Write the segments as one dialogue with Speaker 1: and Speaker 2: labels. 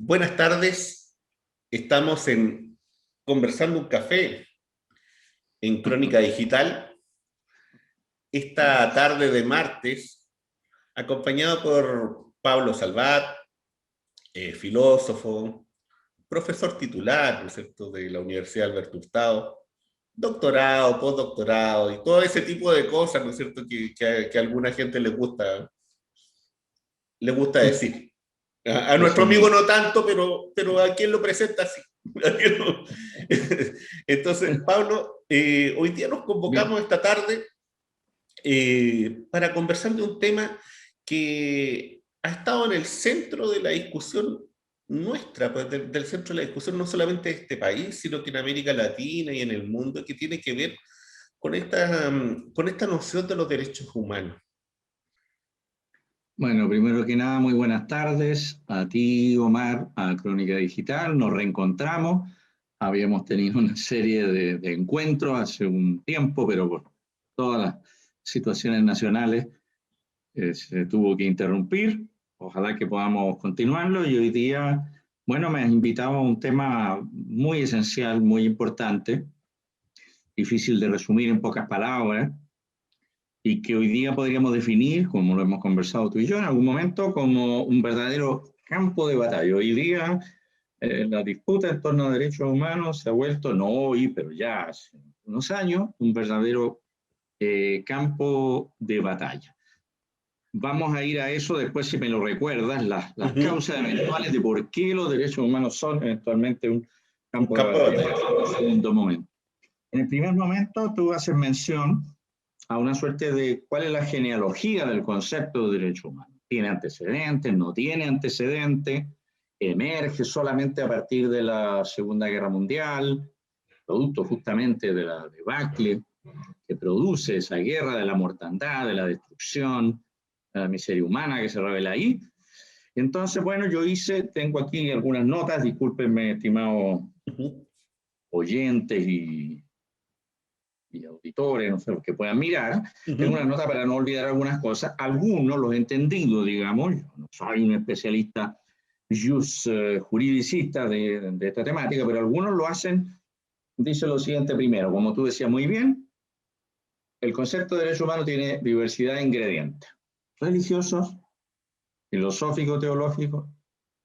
Speaker 1: Buenas tardes, estamos en Conversando un Café en Crónica Digital, esta tarde de martes, acompañado por Pablo Salvat, filósofo, profesor titular, ¿no es cierto?, de la Universidad Alberto Hurtado, doctorado, postdoctorado y todo ese tipo de cosas, ¿no es cierto?, que a alguna gente le gusta decir. A nuestro amigo no tanto, pero a quien lo presenta sí. Entonces, Pablo, hoy día nos convocamos esta tarde para conversar de un tema que ha estado en el centro de la discusión nuestra, pues, del centro de la discusión no solamente de este país, sino que en América Latina y en el mundo, que tiene que ver con esta noción de los derechos humanos.
Speaker 2: Bueno, primero que nada, muy buenas tardes a ti, Omar, a Crónica Digital. Nos reencontramos. Habíamos tenido una serie de encuentros hace un tiempo, pero por todas las situaciones nacionales se tuvo que interrumpir. Ojalá que podamos continuarlo. Y hoy día, bueno, me has invitado a un tema muy esencial, muy importante, difícil de resumir en pocas palabras, y que hoy día podríamos definir, como lo hemos conversado tú y yo en algún momento, como un verdadero campo de batalla. Hoy día la disputa en torno a derechos humanos se ha vuelto, no hoy, pero ya hace unos años, un verdadero campo de batalla. Vamos a ir a eso después, si me lo recuerdas, las causas eventuales de por qué los derechos humanos son eventualmente un campo de batalla. En el segundo momento. En el primer momento, tú haces mención a una suerte de cuál es la genealogía del concepto de derecho humano. ¿Tiene antecedentes? ¿No tiene antecedentes? ¿Emerge solamente a partir de la Segunda Guerra Mundial? Producto justamente de la debacle que produce esa guerra, de la mortandad, de la destrucción, de la miseria humana que se revela ahí. Entonces, bueno, tengo aquí algunas notas, discúlpenme, estimados oyentes y auditores, no sé, los que puedan mirar, tengo una nota para no olvidar algunas cosas. Algunos los he entendido, digamos, yo no soy un especialista juridicista de esta temática, pero algunos lo hacen, dice lo siguiente primero, como tú decías muy bien, el concepto de derecho humano tiene diversidad de ingredientes, religiosos, filosófico-teológico,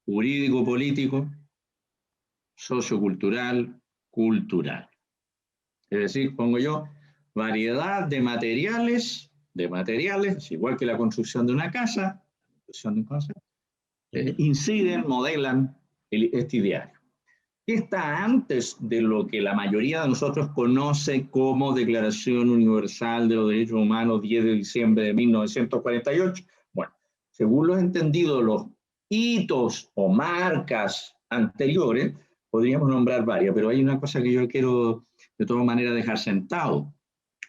Speaker 2: jurídico-político, sociocultural, cultural. Es decir, pongo yo, variedad de materiales, igual que la construcción de una casa, inciden, modelan este ideario. ¿Qué está antes de lo que la mayoría de nosotros conoce como Declaración Universal de los Derechos Humanos 10 de diciembre de 1948? Bueno, según los entendidos, los hitos o marcas anteriores, podríamos nombrar varias, pero hay una cosa que yo quiero de todas maneras dejar sentado.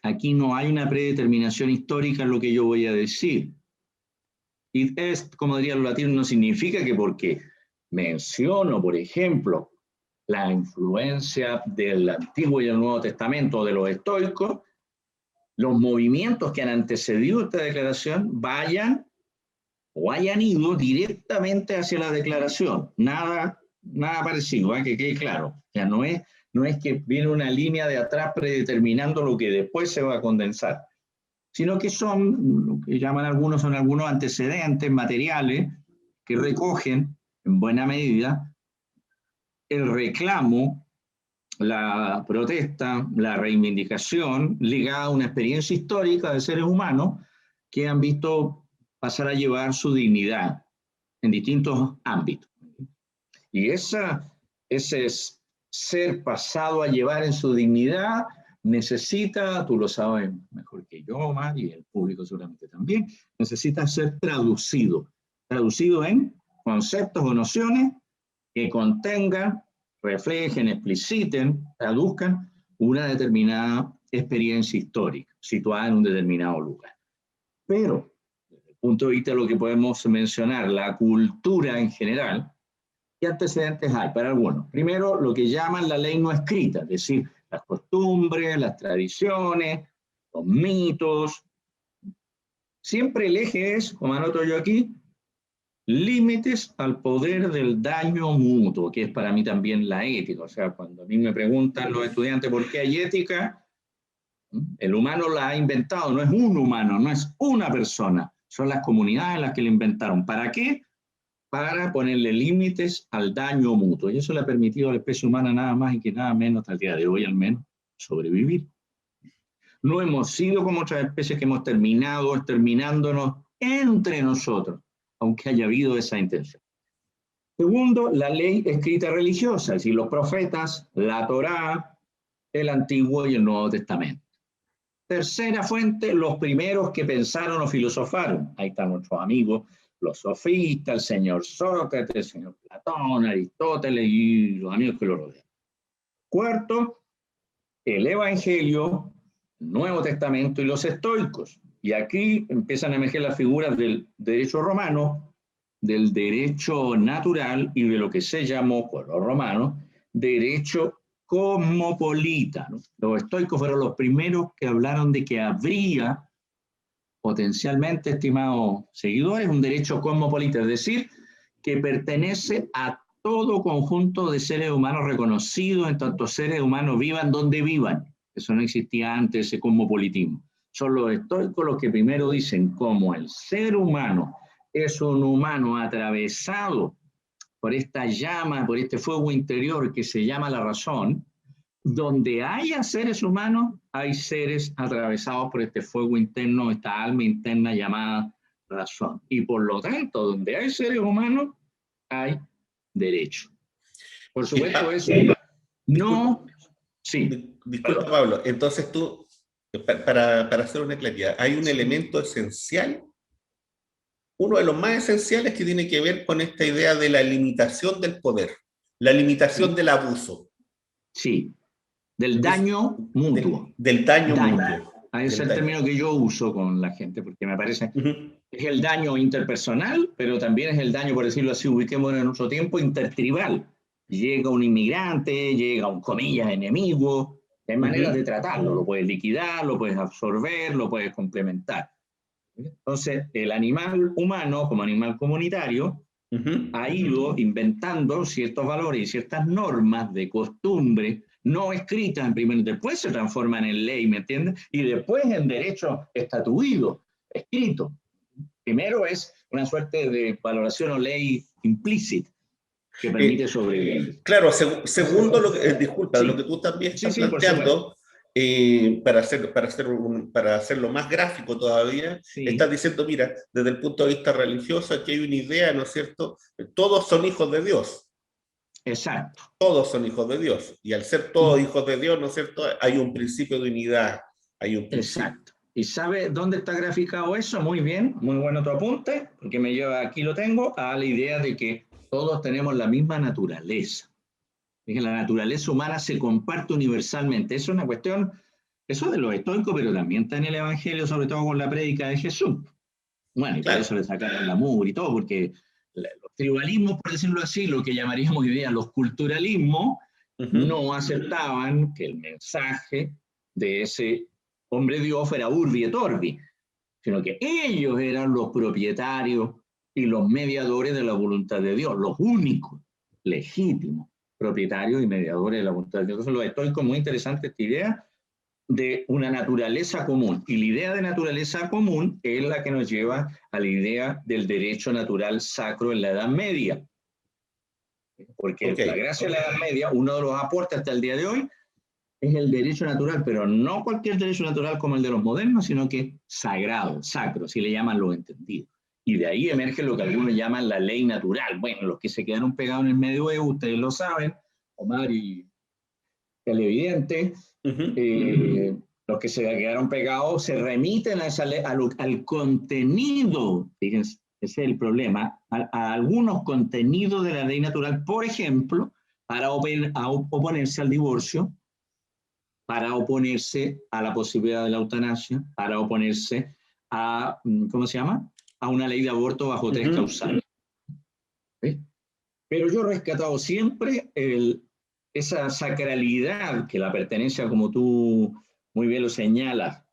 Speaker 2: Aquí no hay una predeterminación histórica en lo que yo voy a decir. Y como dirían los latinos, no significa que porque menciono, por ejemplo, la influencia del Antiguo y el Nuevo Testamento de los estoicos, los movimientos que han antecedido esta declaración vayan o hayan ido directamente hacia la declaración. Nada parecido, que quede claro. O sea, no es que viene una línea de atrás predeterminando lo que después se va a condensar, sino que son, lo que llaman algunos, son algunos antecedentes materiales que recogen en buena medida el reclamo, la protesta, la reivindicación ligada a una experiencia histórica de seres humanos que han visto pasar a llevar su dignidad en distintos ámbitos. Y ese ser pasado a llevar en su dignidad necesita, tú lo sabes mejor que yo, Omar, y el público seguramente también, necesita ser traducido en conceptos o nociones que contengan, reflejen, expliciten, traduzcan una determinada experiencia histórica situada en un determinado lugar. Pero, desde el punto de vista de lo que podemos mencionar, la cultura en general, ¿qué antecedentes hay para algunos? Primero, lo que llaman la ley no escrita, es decir, las costumbres, las tradiciones, los mitos. Siempre el eje es, como anoto yo aquí, límites al poder del daño mutuo, que es para mí también la ética. O sea, cuando a mí me preguntan los estudiantes por qué hay ética, el humano la ha inventado, no es un humano, no es una persona, son las comunidades las que la inventaron. ¿Para qué? Para ponerle límites al daño mutuo. Y eso le ha permitido a la especie humana nada más y que nada menos, hasta el día de hoy al menos, sobrevivir. No hemos sido como otras especies que hemos terminado exterminándonos entre nosotros, aunque haya habido esa intención. Segundo, la ley escrita religiosa, es decir, los profetas, la Torá, el Antiguo y el Nuevo Testamento. Tercera fuente, los primeros que pensaron o filosofaron. Ahí están nuestros amigos, los sofistas, el señor Sócrates, el señor Platón, Aristóteles y los amigos que lo rodean. Cuarto, el Evangelio, el Nuevo Testamento y los estoicos. Y aquí empiezan a emerger las figuras del derecho romano, del derecho natural y de lo que se llamó por los romanos derecho cosmopolita, ¿no? Los estoicos fueron los primeros que hablaron de que habría potencialmente, estimados seguidores, un derecho cosmopolita, es decir, que pertenece a todo conjunto de seres humanos reconocidos, en tanto seres humanos vivan donde vivan. Eso no existía antes, ese cosmopolitismo. Son los estoicos los que primero dicen cómo el ser humano es un humano atravesado por esta llama, por este fuego interior que se llama la razón. Donde haya seres humanos, hay seres atravesados por este fuego interno, esta alma interna llamada razón. Y por lo tanto, donde hay seres humanos, hay derecho. Por supuesto, eso no... Sí.
Speaker 1: Disculpa, Pablo. Entonces tú, para hacer una claridad, hay un elemento esencial, uno de los más esenciales que tiene que ver con esta idea de la limitación del poder, la limitación del abuso.
Speaker 2: Sí, del daño mutuo.
Speaker 1: Del daño mutuo.
Speaker 2: Ese es el término que yo uso con la gente, porque me parece es el daño interpersonal, pero también es el daño, por decirlo así, ubiquémonos en nuestro tiempo, intertribal. Llega un inmigrante, llega un, comillas, enemigo, hay maneras de tratarlo, lo puedes liquidar, lo puedes absorber, lo puedes complementar. Entonces, el animal humano, como animal comunitario, ha ido inventando ciertos valores y ciertas normas de costumbre no escritas en primer, después se transforman en ley, ¿me entiendes? Y después en derecho estatuido, escrito. Primero es una suerte de valoración o ley implícita que permite sobrevivir.
Speaker 1: Claro, segundo, disculpa, sí, lo que tú también estás planteando, para hacerlo más gráfico todavía, estás diciendo, mira, desde el punto de vista religioso, aquí hay una idea, ¿no es cierto? Todos son hijos de Dios.
Speaker 2: Exacto.
Speaker 1: Todos son hijos de Dios. Y al ser todos hijos de Dios, ¿no es cierto? Hay un principio de unidad. Hay un principio.
Speaker 2: Exacto. ¿Y sabe dónde está graficado eso? Muy bien, muy bueno tu apunte, porque me lleva, aquí lo tengo, a la idea de que todos tenemos la misma naturaleza. Es que la naturaleza humana se comparte universalmente. Eso es una cuestión, eso de los estoicos, pero también está en el Evangelio, sobre todo con la prédica de Jesús. Bueno, y claro, por eso le sacaron la mugre y todo, porque los tribalismos, por decirlo así, lo que llamaríamos hoy día los culturalismos, no aceptaban que el mensaje de ese hombre Dios fuera urbi et orbi, sino que ellos eran los propietarios y los mediadores de la voluntad de Dios, los únicos, legítimos propietarios y mediadores de la voluntad de Dios. Entonces, lo estoy como muy interesante esta idea de una naturaleza común. Y la idea de naturaleza común es la que nos lleva a la idea del derecho natural sacro en la Edad Media. Porque la gracia de la Edad Media, uno de los aportes hasta el día de hoy, es el derecho natural, pero no cualquier derecho natural como el de los modernos, sino que sagrado, sacro, si le llaman los entendidos. Y de ahí emerge lo que algunos llaman la ley natural. Bueno, los que se quedaron pegados en el medioevo, ustedes lo saben, Omar y televidente, los que se quedaron pegados se remiten a esa ley, al contenido, fíjense, ese es el problema, a algunos contenidos de la ley natural, por ejemplo, para oponerse al divorcio, para oponerse a la posibilidad de la eutanasia, para oponerse a, ¿cómo se llama?, a una ley de aborto bajo 3 causales. ¿Sí? Pero yo he rescatado siempre esa sacralidad que la pertenencia, como tú muy bien lo señalas,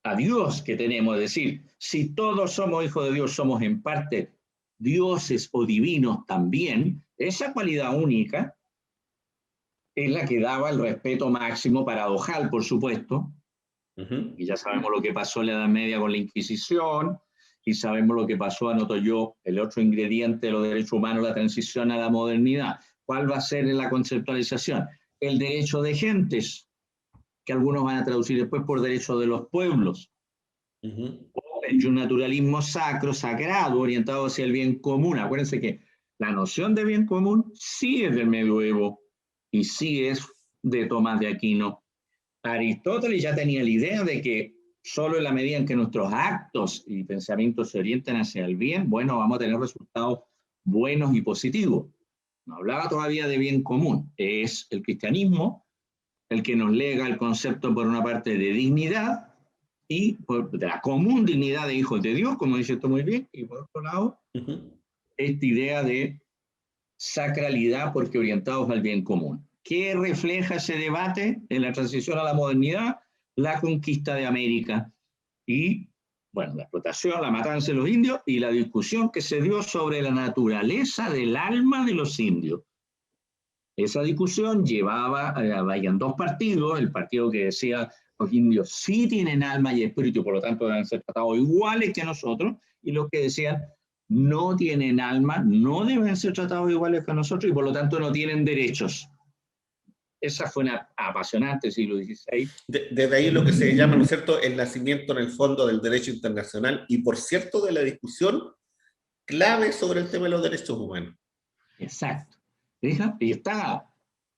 Speaker 2: a Dios que tenemos. Es decir, si todos somos hijos de Dios, somos en parte dioses o divinos también, esa cualidad única es la que daba el respeto máximo, paradojal, por supuesto, y ya sabemos lo que pasó en la Edad Media con la Inquisición, y sabemos lo que pasó, anoto yo, el otro ingrediente de los derechos humanos, la transición a la modernidad. ¿Cuál va a ser la conceptualización? El derecho de gentes, que algunos van a traducir después por derecho de los pueblos, o un naturalismo sacro, sagrado, orientado hacia el bien común. Acuérdense que la noción de bien común sí es del medioevo, y sí es de Tomás de Aquino. Aristóteles ya tenía la idea de que solo en la medida en que nuestros actos y pensamientos se orienten hacia el bien, bueno, vamos a tener resultados buenos y positivos. No hablaba todavía de bien común. Es el cristianismo el que nos lega el concepto, por una parte, de dignidad y de la común dignidad de hijos de Dios, como dice esto muy bien, y por otro lado, esta idea de sacralidad porque orientados al bien común. ¿Qué refleja ese debate en la transición a la modernidad? La conquista de América y, bueno, la explotación, la matanza de los indios y la discusión que se dio sobre la naturaleza del alma de los indios. Esa discusión llevaba, vayan dos partidos, el partido que decía los indios sí tienen alma y espíritu, por lo tanto deben ser tratados iguales que nosotros, y los que decían no tienen alma, no deben ser tratados iguales que nosotros y por lo tanto no tienen derechos. Esa fue una apasionante siglo XVI.
Speaker 1: Desde ahí lo que se llama, ¿no es cierto?, el nacimiento en el fondo del derecho internacional y, por cierto, de la discusión clave sobre el tema de los derechos humanos.
Speaker 2: Exacto. Y está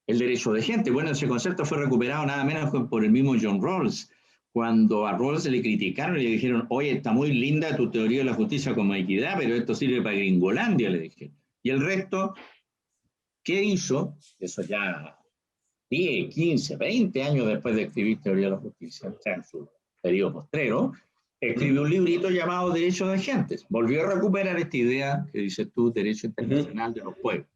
Speaker 2: el derecho de gente. Bueno, ese concepto fue recuperado nada menos que por el mismo John Rawls. Cuando a Rawls le criticaron y le dijeron, oye, está muy linda tu teoría de la justicia como equidad, pero esto sirve para Gringolandia, le dijeron. Y el resto, ¿qué hizo? Eso ya 10, 15, 20 años después de escribir teoría de la justicia, o sea, en su periodo postrero, escribió un librito llamado Derecho de Gentes. Volvió a recuperar esta idea que dices tú, derecho internacional de los pueblos.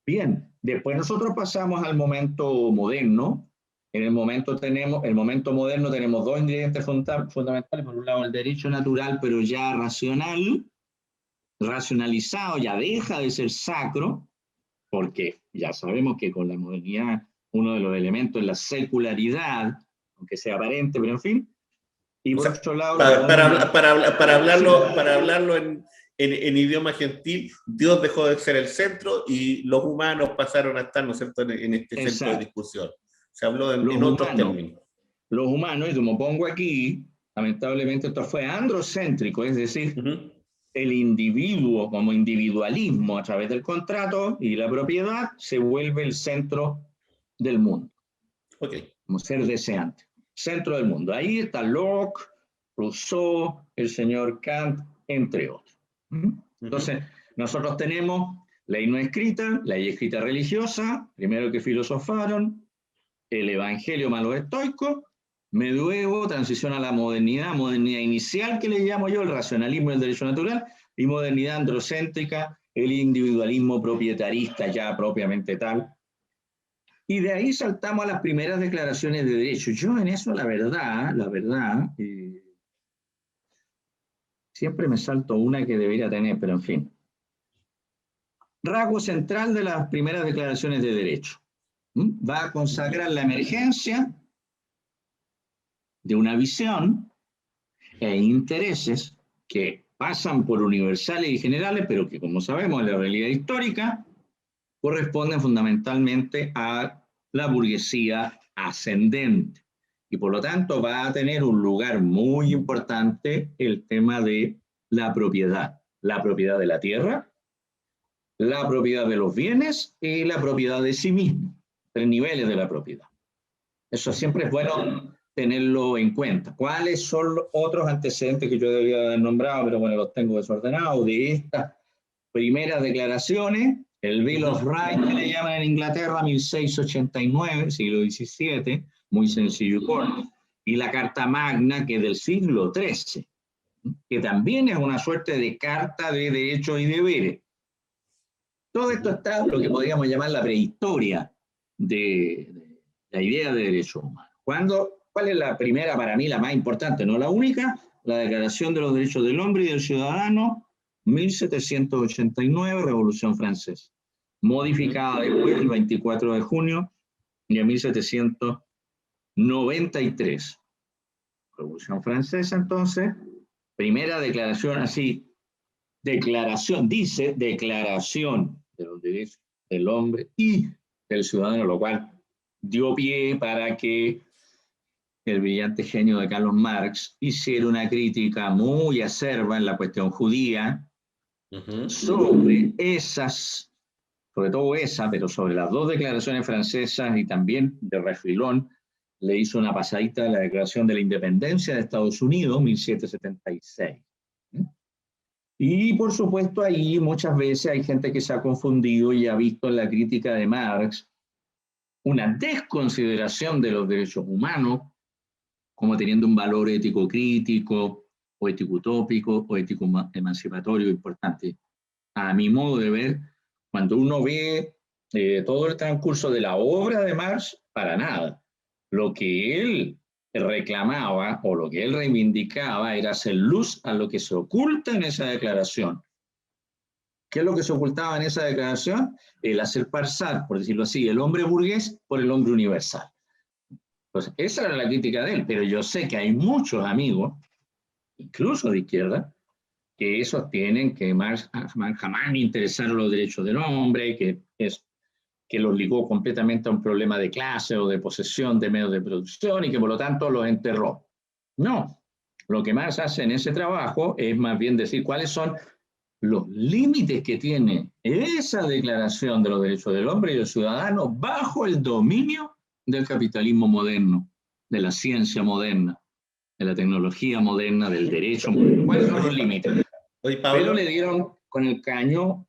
Speaker 2: Bien, después nosotros pasamos al momento moderno. En el momento moderno tenemos dos ingredientes fundamentales. Por un lado, el derecho natural, pero ya racional, racionalizado, ya deja de ser sacro, porque ya sabemos que con la modernidad uno de los elementos es la secularidad, aunque sea aparente, pero en fin. Y por otro lado,
Speaker 1: para hablarlo en idioma gentil, Dios dejó de ser el centro y los humanos pasaron a estar, ¿no es cierto?, en este centro de discusión. Se habló en otros términos.
Speaker 2: Los humanos, y como pongo aquí, lamentablemente esto fue androcéntrico, es decir, el individuo como individualismo a través del contrato y la propiedad se vuelve el centro del mundo. Como ser deseante. Centro del mundo. Ahí está Locke, Rousseau, el señor Kant, entre otros. Entonces, nosotros tenemos ley no escrita, ley escrita religiosa, primero que filosofaron, el evangelio más los estoicos, medioevo, transición a la modernidad, modernidad inicial que le llamo yo, el racionalismo y el derecho natural, y modernidad androcéntrica, el individualismo propietarista ya propiamente tal. Y de ahí saltamos a las primeras declaraciones de derechos. Yo en eso, la verdad, siempre me salto una que debería tener, pero en fin. Rasgo central de las primeras declaraciones de derecho. Va a consagrar la emergencia de una visión e intereses que pasan por universales y generales, pero que, como sabemos, en la realidad histórica, corresponden fundamentalmente a la burguesía ascendente. Y por lo tanto va a tener un lugar muy importante el tema de la propiedad de la tierra, la propiedad de los bienes y la propiedad de sí mismo, 3 niveles de la propiedad. Eso siempre es bueno tenerlo en cuenta. ¿Cuáles son los otros antecedentes que yo debería haber nombrado, pero bueno, los tengo desordenados, de estas primeras declaraciones? El Bill of Rights, que le llaman en Inglaterra, 1689, siglo XVII, muy sencillo y corto, y la Carta Magna, que es del siglo XIII, que también es una suerte de carta de derechos y deberes. Todo esto está en lo que podríamos llamar la prehistoria de la idea de derechos humanos. ¿Cuál es la primera, para mí la más importante, no la única? La Declaración de los Derechos del Hombre y del Ciudadano 1789, Revolución Francesa, modificada después el 24 de junio de 1793. Revolución Francesa, entonces, primera declaración así, dice Declaración de los Derechos del Hombre y del Ciudadano, lo cual dio pie para que el brillante genio de Karl Marx hiciera una crítica muy acerba en la cuestión judía sobre esas, sobre todo esa, pero sobre las dos declaraciones francesas y también de refilón, le hizo una pasadita a la Declaración de la Independencia de Estados Unidos, 1776. Y por supuesto ahí muchas veces hay gente que se ha confundido y ha visto en la crítica de Marx una desconsideración de los derechos humanos como teniendo un valor ético crítico, o ético utópico, o ético emancipatorio importante. A mi modo de ver, cuando uno ve todo el transcurso de la obra de Marx, para nada. Lo que él reclamaba o lo que él reivindicaba era hacer luz a lo que se oculta en esa declaración. ¿Qué es lo que se ocultaba en esa declaración? El hacer pasar, por decirlo así, el hombre burgués por el hombre universal. Entonces, esa era la crítica de él, pero yo sé que hay muchos amigos, incluso de izquierda, que sostienen que Marx jamás le interesaron los derechos del hombre, que los ligó completamente a un problema de clase o de posesión de medios de producción y que por lo tanto los enterró. No, lo que Marx hace en ese trabajo es más bien decir cuáles son los límites que tiene esa declaración de los derechos del hombre y del ciudadano bajo el dominio del capitalismo moderno, de la ciencia moderna, de la tecnología moderna, del derecho moderno. ¿Cuáles son los límites? Pero le dieron con el caño.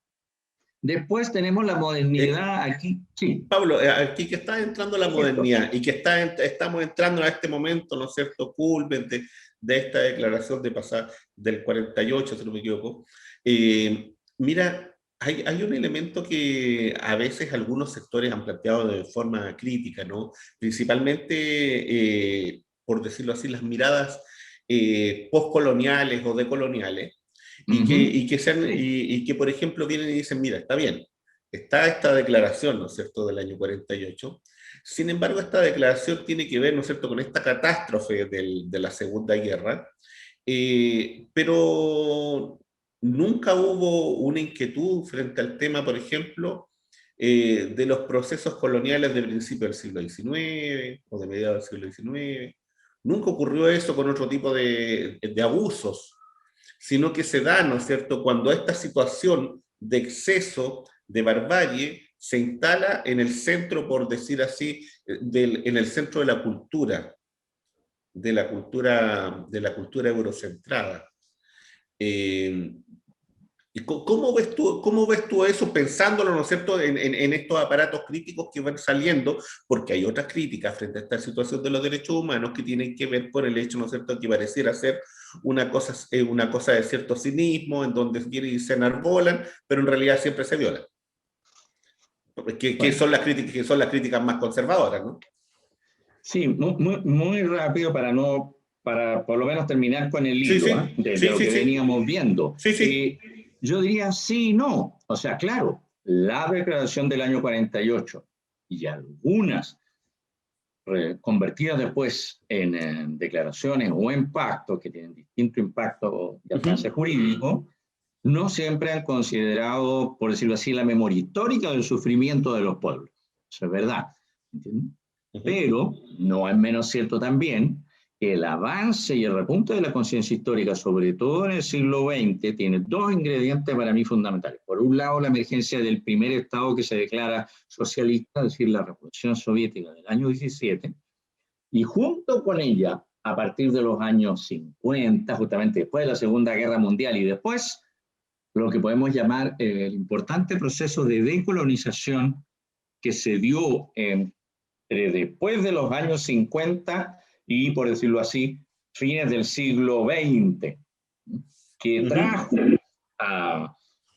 Speaker 2: Después tenemos la modernidad aquí. Sí.
Speaker 1: Pablo, aquí que está entrando la modernidad y que estamos entrando a este momento, ¿no es cierto?, culmen de esta declaración de pasar del 48, si no me equivoco. Mira, hay un elemento que a veces algunos sectores han planteado de forma crítica, ¿no? Principalmente, por decirlo así, las miradas postcoloniales o decoloniales, y que, por ejemplo, vienen y dicen, mira, está bien, está esta declaración, ¿no es cierto?, del año 48. Sin embargo, esta declaración tiene que ver, ¿no es cierto?, con esta catástrofe de la Segunda Guerra, pero nunca hubo una inquietud frente al tema, por ejemplo, de los procesos coloniales del principio del siglo XIX o de mediados del siglo XIX. Nunca ocurrió eso con otro tipo de abusos, sino que se da, ¿no es cierto?, cuando esta situación de exceso, de barbarie, se instala en el centro, por decir así, en el centro de la cultura eurocentrada. ¿Y cómo ves tú eso, pensándolo, ¿no es cierto?, en estos aparatos críticos que van saliendo? Porque hay otras críticas frente a esta situación de los derechos humanos que tienen que ver con el hecho, ¿no es cierto?, que pareciera ser una cosa de cierto cinismo, en donde vienen y se enarbolan, pero en realidad siempre se violan. Que son las críticas más conservadoras, ¿no?
Speaker 2: Sí, muy rápido para por lo menos terminar con el hilo de lo que veníamos viendo. Yo diría sí y no. O sea, claro, la declaración del año 48 y algunas convertidas después en declaraciones o en pactos que tienen distinto impacto de alcance jurídico, no siempre han considerado, por decirlo así, la memoria histórica del sufrimiento de los pueblos. Eso es verdad. ¿Entiendes? Pero no es menos cierto también que el avance y el repunte de la conciencia histórica, sobre todo en el siglo XX, tiene dos ingredientes para mí fundamentales. Por un lado, la emergencia del primer Estado que se declara socialista, es decir, la Revolución Soviética del año 17, y junto con ella, a partir de los años 50, justamente después de la Segunda Guerra Mundial y después, lo que podemos llamar el importante proceso de decolonización que se dio después de los años 50 y, por decirlo así, fines del siglo XX, que trajo a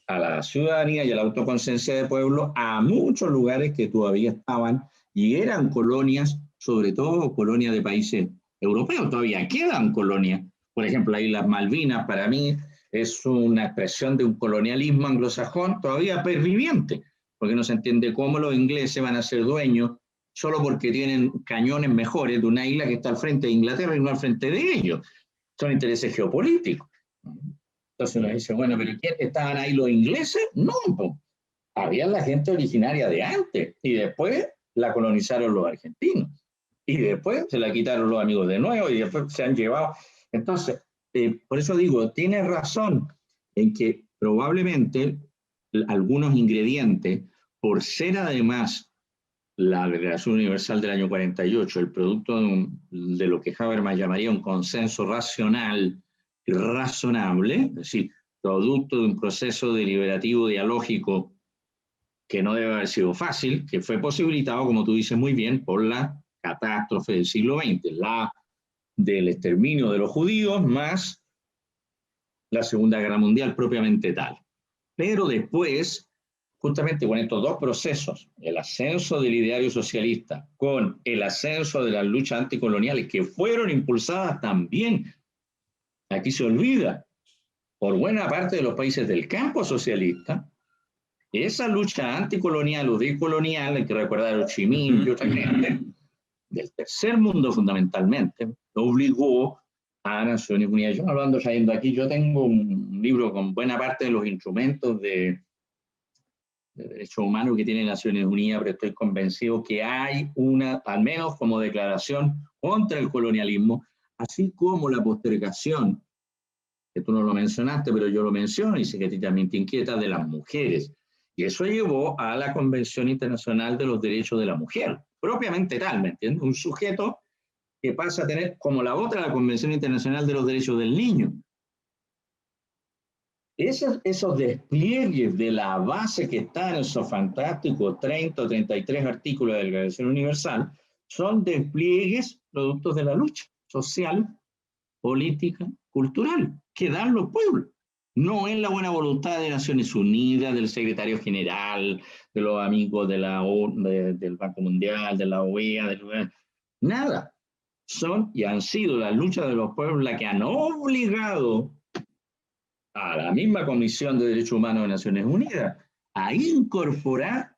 Speaker 2: la ciudadanía y a la autoconciencia de pueblo a muchos lugares que todavía estaban y eran colonias, sobre todo colonias de países europeos, todavía quedan colonias. Por ejemplo, las Islas Malvinas, para mí, es una expresión de un colonialismo anglosajón todavía perviviente, porque no se entiende cómo los ingleses van a ser dueños solo porque tienen cañones mejores de una isla que está al frente de Inglaterra y no al frente de ellos. Son intereses geopolíticos. Entonces uno dice, bueno, ¿pero quién estaban ahí los ingleses? No, pues, había la gente originaria de antes, y después la colonizaron los argentinos, y después se la quitaron los amigos de nuevo, y después se han llevado. Entonces, por eso digo, tiene razón en que probablemente algunos ingredientes, por ser además la Declaración Universal del año 48, el producto de lo que Habermas llamaría un consenso racional y razonable, es decir, producto de un proceso deliberativo dialógico que no debe haber sido fácil, que fue posibilitado, como tú dices muy bien, por la catástrofe del siglo XX, la del exterminio de los judíos más la Segunda Guerra Mundial propiamente tal. Pero después, justamente con estos dos procesos, el ascenso del ideario socialista con el ascenso de las luchas anticoloniales que fueron impulsadas también, aquí se olvida, por buena parte de los países del campo socialista, esa lucha anticolonial o decolonial, hay que recordar a Ho Chi Minh y otra gente, del tercer mundo fundamentalmente, obligó a Naciones Unidas. Yo no lo ando trayendo aquí, yo tengo un libro con buena parte de los instrumentos de derechos humanos que tiene Naciones Unidas, pero estoy convencido que hay una, al menos como declaración contra el colonialismo, así como la postergación, que tú no lo mencionaste, pero yo lo menciono y sé que a ti también te inquieta, de las mujeres. Y eso llevó a la Convención Internacional de los Derechos de la Mujer, propiamente tal, ¿me entiendes? Un sujeto que pasa a tener, como la otra, la Convención Internacional de los Derechos del Niño. Esos despliegues de la base que está en esos fantásticos 30 o 33 artículos de la Declaración Universal son despliegues productos de la lucha social, política, cultural, que dan los pueblos. No es la buena voluntad de Naciones Unidas, del secretario general, de los amigos de la del Banco Mundial, de la OEA, nada. Son y han sido las luchas de los pueblos las que han obligado a la misma Comisión de Derechos Humanos de Naciones Unidas a incorporar,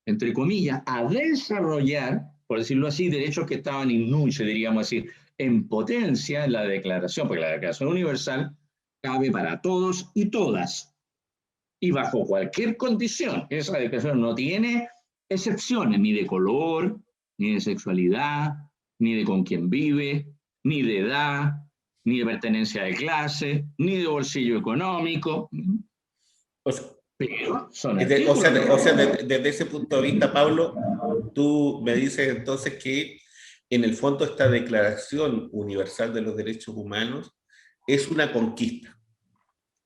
Speaker 2: entre comillas, a desarrollar, por decirlo así, derechos que estaban in nuce, diríamos así, en potencia en la declaración, porque la Declaración Universal cabe para todos y todas, y bajo cualquier condición. Esa declaración no tiene excepciones, ni de color, ni de sexualidad, ni de con quién vive, ni de edad, ni de pertenencia de clase, ni de bolsillo económico.
Speaker 1: O sea,
Speaker 2: Pero son
Speaker 1: desde ese punto de vista, Pablo, tú me dices entonces que en el fondo esta Declaración Universal de los Derechos Humanos es una conquista.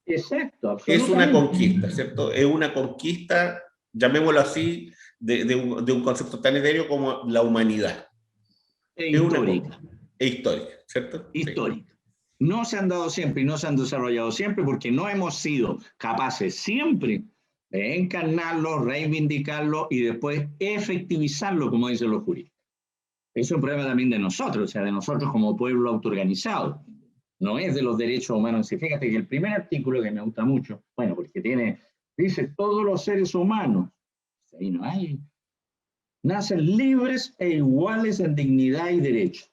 Speaker 2: Exacto,
Speaker 1: Es una
Speaker 2: absolutamente.
Speaker 1: conquista, ¿cierto? Es una conquista, llamémoslo así, de un concepto tan etéreo como la humanidad. Es
Speaker 2: Histórica.
Speaker 1: Es histórica, ¿cierto?
Speaker 2: Histórica. Sí. No se han dado siempre y no se han desarrollado siempre porque no hemos sido capaces siempre de encarnarlo, reivindicarlo y después efectivizarlo, como dicen los juristas. Es un problema también de nosotros, o sea, de nosotros como pueblo autoorganizado. No es de los derechos humanos. Y fíjate que el primer artículo que me gusta mucho, bueno, porque dice todos los seres humanos, ahí no hay, nacen libres e iguales en dignidad y derecho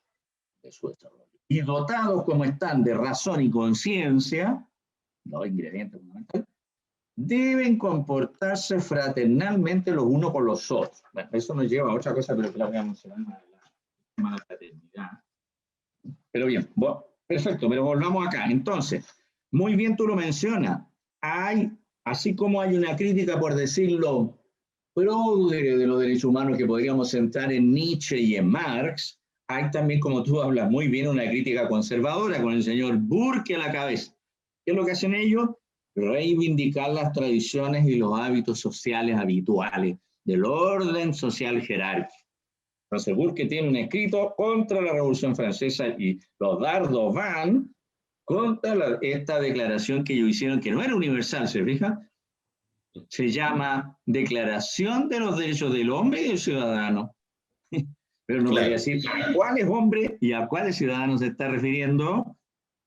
Speaker 2: de su desarrollo. Y dotados como están de razón y conciencia, los ingredientes fundamentales, deben comportarse fraternalmente los unos con los otros. Bueno, eso nos lleva a otra cosa, pero que la voy a mencionar más adelante, la fraternidad. Pero bien, bueno, perfecto, pero volvamos acá. Entonces, muy bien tú lo mencionas, hay, así como hay una crítica, por decirlo, progre de los derechos humanos que podríamos centrar en Nietzsche y en Marx, hay también, como tú hablas muy bien, una crítica conservadora con el señor Burke a la cabeza. ¿Qué es lo que hacen ellos? Reivindicar las tradiciones y los hábitos sociales habituales del orden social jerárquico. Entonces Burke tiene un escrito contra la Revolución Francesa y los dardos van contra esta declaración que ellos hicieron, que no era universal, ¿se fija? Se llama Declaración de los Derechos del Hombre y del Ciudadano. Pero no voy a decir a cuáles hombres y a cuáles ciudadanos se está refiriendo.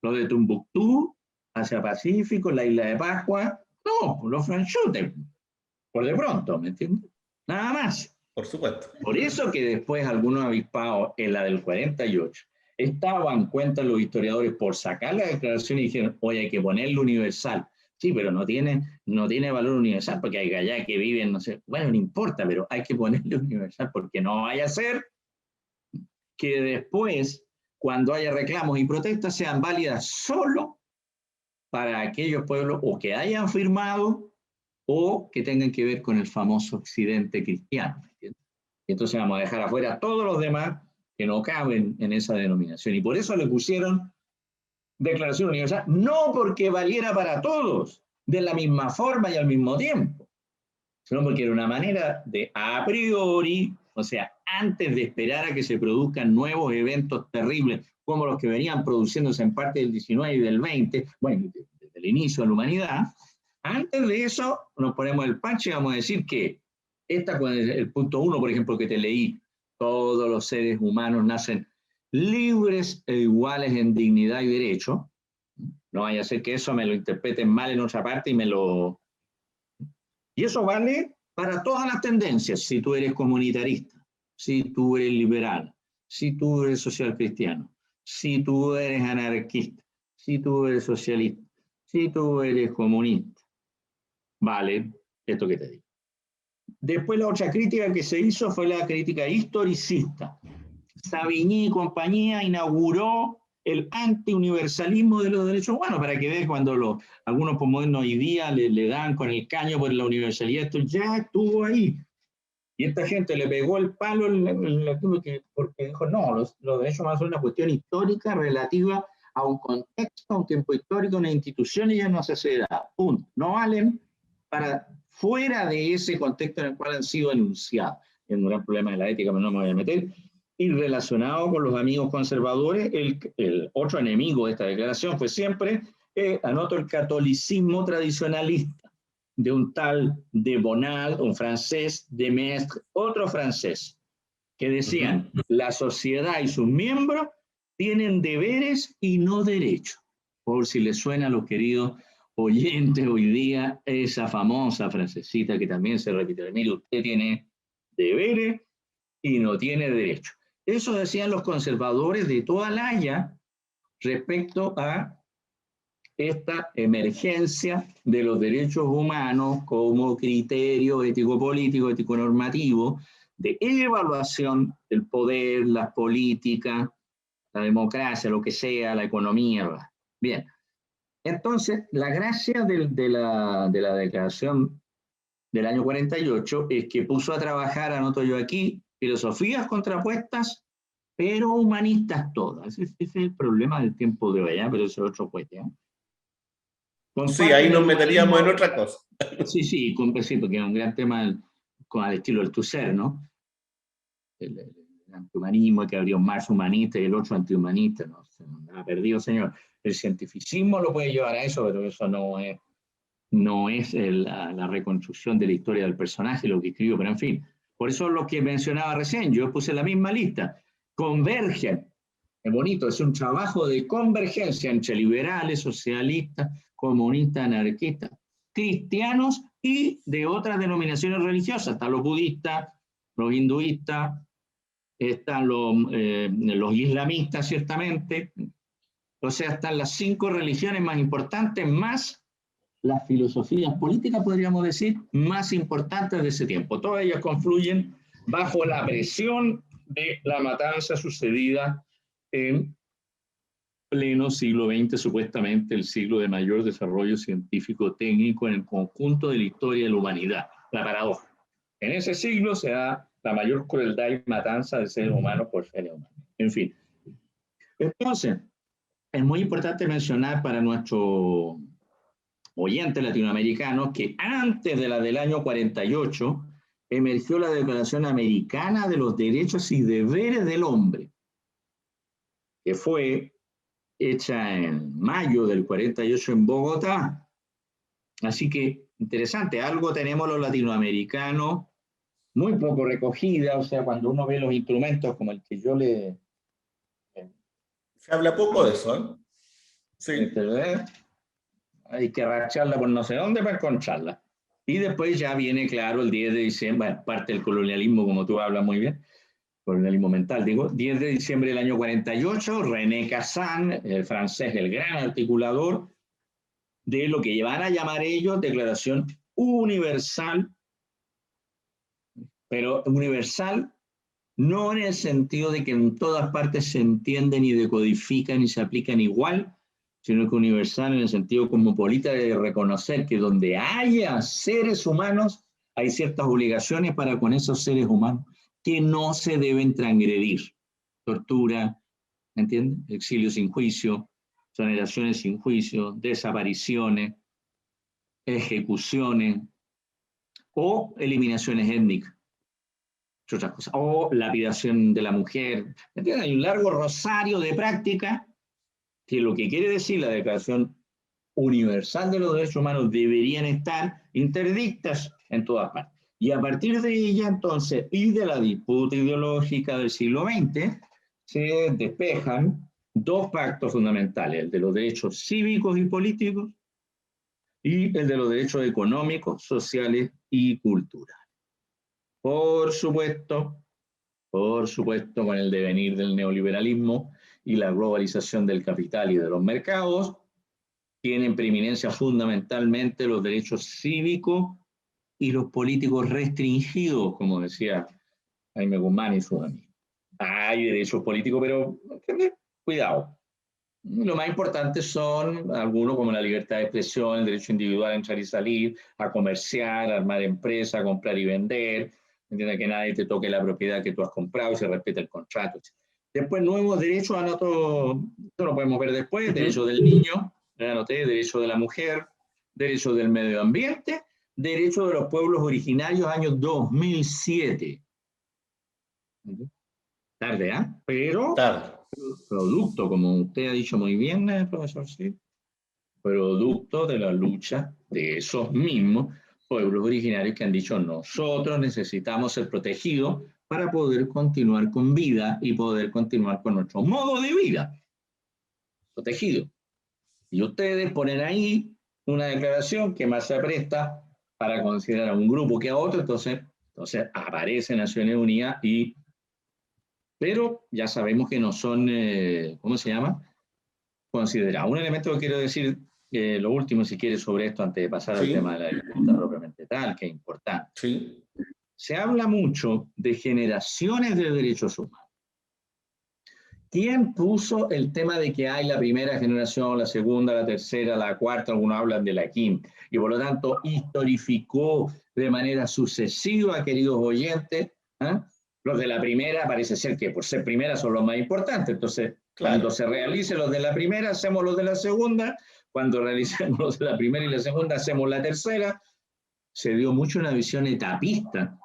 Speaker 2: Los de Tombuctú, Asia-Pacífico, la isla de Pascua, no, los franchutes, por de pronto, ¿me entiendes? Nada más.
Speaker 1: Por supuesto.
Speaker 2: Por eso que después algunos avispados en la del 48 estaban, cuentan los historiadores, por sacar la declaración y dijeron, oye, hay que ponerlo universal. Sí, pero no tiene valor universal porque hay allá que viven, no sé, bueno, no importa, pero hay que ponerlo universal porque no vaya a ser que después, cuando haya reclamos y protestas, sean válidas solo para aquellos pueblos o que hayan firmado o que tengan que ver con el famoso occidente cristiano. ¿Entiendes? Entonces vamos a dejar afuera a todos los demás que no caben en esa denominación. Y por eso le pusieron Declaración Universal, no porque valiera para todos, de la misma forma y al mismo tiempo, sino porque era una manera de a priori, o sea, antes de esperar a que se produzcan nuevos eventos terribles, como los que venían produciéndose en parte del 19 y del 20, bueno, desde el inicio de la humanidad, antes de eso nos ponemos el parche y vamos a decir que el punto 1, por ejemplo, que te leí, todos los seres humanos nacen libres e iguales en dignidad y derecho. No vaya a ser que eso me lo interpreten mal en otra parte y eso vale para todas las tendencias, si tú eres comunitarista, si tú eres liberal, si tú eres social cristiano, si tú eres anarquista, si tú eres socialista, si tú eres comunista. Vale, esto que te digo. Después la otra crítica que se hizo fue la crítica historicista. Savigny y compañía inauguró el antiuniversalismo de los derechos humanos, para que vean cuando algunos posmodernos hoy día le dan con el caño por la universalidad, esto ya estuvo ahí. Y esta gente le pegó el palo porque dijo, no, los derechos humanos son una cuestión histórica relativa a un contexto, a un tiempo histórico, a una institución y ya no se hace nada. Punto. No valen para fuera de ese contexto en el cual han sido enunciados. Es un gran problema de la ética, pero no me voy a meter. Y relacionado con los amigos conservadores, el otro enemigo de esta declaración fue siempre, anoto, el catolicismo tradicionalista, de un tal de Bonald, un francés, de Maistre, otro francés, que decían, la sociedad y sus miembros tienen deberes y no derechos. Por si les suena a los queridos oyentes hoy día, esa famosa frasecita que también se repite, mire, usted tiene deberes y no tiene derechos. Eso decían los conservadores de toda la haya respecto a esta emergencia de los derechos humanos como criterio ético-político, ético-normativo, de evaluación del poder, las políticas, la democracia, lo que sea, la economía. Bien, entonces la gracia de la declaración del año 48 es que puso a trabajar, anoto yo aquí, filosofías contrapuestas, pero humanistas todas. Ese es el problema del tiempo de hoy, ¿eh? Pero eso es otro cuento. ¿Eh?
Speaker 1: Sí, ahí nos meteríamos en otra cosa.
Speaker 2: Sí, sí, porque es un gran tema con el estilo del Tusser, ¿no? El antihumanismo, que habría un Marx humanista y el otro antihumanista, ¿no? Se nos ha perdido, señor. El cientificismo lo puede llevar a eso, pero eso no es la reconstrucción de la historia del personaje, lo que escribió, pero en fin. Por eso lo que mencionaba recién, yo puse la misma lista. Convergen, es bonito, es un trabajo de convergencia entre liberales, socialistas, comunistas, anarquistas, cristianos y de otras denominaciones religiosas. Están los budistas, los hinduistas, están los islamistas, ciertamente. O sea, están las 5 religiones más importantes, más las filosofías políticas, podríamos decir, más importantes de ese tiempo. Todas ellas confluyen bajo la presión de la matanza sucedida en pleno siglo XX, supuestamente el siglo de mayor desarrollo científico-técnico en el conjunto de la historia de la humanidad. La paradoja. En ese siglo se da la mayor crueldad y matanza de seres humanos por seres humanos. En fin. Entonces, es muy importante mencionar para nuestro oyentes latinoamericanos que antes de la del año 48 emergió la Declaración Americana de los Derechos y Deberes del Hombre, que fue hecha en mayo del 48 en Bogotá. Así que interesante, algo tenemos los latinoamericanos, muy poco recogida, o sea, cuando uno ve los instrumentos como el que yo le...
Speaker 1: Se habla poco de eso, ¿eh? Sí.
Speaker 2: hay que racharla por no sé dónde para encontrarla. Y después ya viene, claro, el 10 de diciembre, bueno, parte del colonialismo, como tú hablas muy bien, colonialismo mental, digo, 10 de diciembre del año 48, René Cassin, el francés, el gran articulador de lo que van a llamar ellos Declaración Universal, pero universal no en el sentido de que en todas partes se entienden y decodifican y se aplican igual, sino que universal en el sentido cosmopolita de reconocer que donde haya seres humanos hay ciertas obligaciones para con esos seres humanos que no se deben transgredir. Tortura, ¿entiendes? Exilio sin juicio, exoneraciones sin juicio, desapariciones, ejecuciones o eliminaciones étnicas, otras cosas, o lapidación de la mujer. ¿Entiendes? Hay un largo rosario de prácticas que lo que quiere decir la Declaración Universal de los Derechos Humanos deberían estar interdictas en todas partes. Y a partir de ella, entonces, y de la disputa ideológica del siglo XX, se despejan dos pactos fundamentales, el de los derechos cívicos y políticos y el de los derechos económicos, sociales y culturales. Por supuesto, con el devenir del neoliberalismo y la globalización del capital y de los mercados, tienen preeminencia fundamentalmente los derechos cívicos y los políticos restringidos, como decía Jaime Guzmán y sus amigos. Hay derechos políticos, pero cuidado. Lo más importante son algunos como la libertad de expresión, el derecho individual a entrar y salir, a comerciar, a armar empresa, a comprar y vender, entiende que nadie te toque la propiedad que tú has comprado y se respeta el contrato. Después nuevos derechos, anoto, esto lo podemos ver después, derecho del niño, anoté, derecho de la mujer, derecho del medio ambiente, derecho de los pueblos originarios, año 2007. Tarde, ¿ah? ¿Eh? Pero
Speaker 1: Tarde.
Speaker 2: producto, como usted ha dicho muy bien, profesor, sí, producto de la lucha de esos mismos pueblos originarios que han dicho nosotros necesitamos ser protegidos para poder continuar con vida y poder continuar con nuestro modo de vida. Protegido. Y ustedes ponen ahí una declaración que más se presta para considerar a un grupo que a otro, entonces aparece Naciones Unidas y... Pero ya sabemos que no son, ¿cómo se llama? Considerados. Un elemento que quiero decir, lo último si quieres sobre esto antes de pasar al tema de la disputa propiamente tal, que es importante.
Speaker 1: Sí.
Speaker 2: Se habla mucho de generaciones de derechos humanos. ¿Quién puso el tema de que hay la primera generación, la segunda, la tercera, la cuarta? Algunos hablan de la quinta. Y por lo tanto historificó de manera sucesiva, queridos oyentes, ¿eh? Los de la primera parece ser que por ser primera son los más importantes. Entonces, claro, cuando se realicen los de la primera, hacemos los de la segunda. Cuando realicemos los de la primera y la segunda, hacemos la tercera. Se dio mucho una visión etapista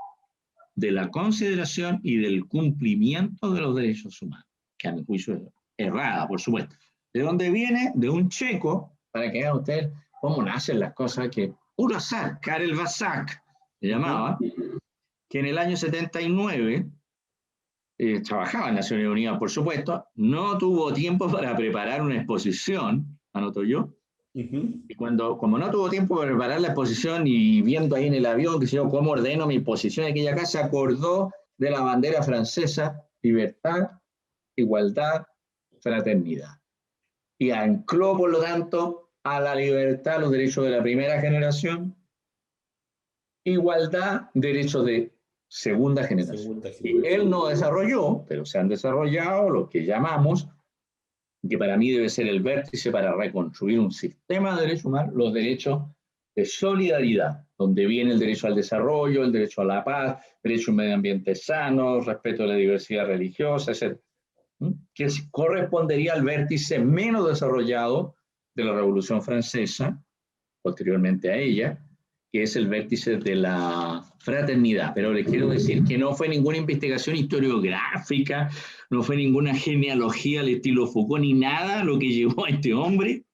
Speaker 2: de la consideración y del cumplimiento de los derechos humanos, que a mi juicio es errada, por supuesto. ¿De dónde viene? De un checo, para que vean ustedes cómo nacen las cosas, que puro azar, Karel Vazak, se llamaba, que en el año 79 trabajaba en Naciones Unidas, por supuesto, no tuvo tiempo para preparar una exposición, anoto yo, y como no tuvo tiempo para preparar la exposición y viendo ahí en el avión, que sé yo, cómo ordeno mi posición en aquella casa, se acordó de la bandera francesa, libertad, igualdad, fraternidad. Y ancló, por lo tanto, a la libertad los derechos de la primera generación, igualdad, derechos de segunda generación. Y él no desarrolló, pero se han desarrollado lo que llamamos, que para mí debe ser el vértice para reconstruir un sistema de derechos humanos, los derechos de solidaridad, donde viene el derecho al desarrollo, el derecho a la paz, derecho a un medio ambiente sano, respeto a la diversidad religiosa, etc., que correspondería al vértice menos desarrollado de la Revolución Francesa, posteriormente a ella, que es el vértice de la fraternidad. Pero les quiero decir que no fue ninguna investigación historiográfica, no fue ninguna genealogía al estilo Foucault, ni nada lo que llevó a este hombre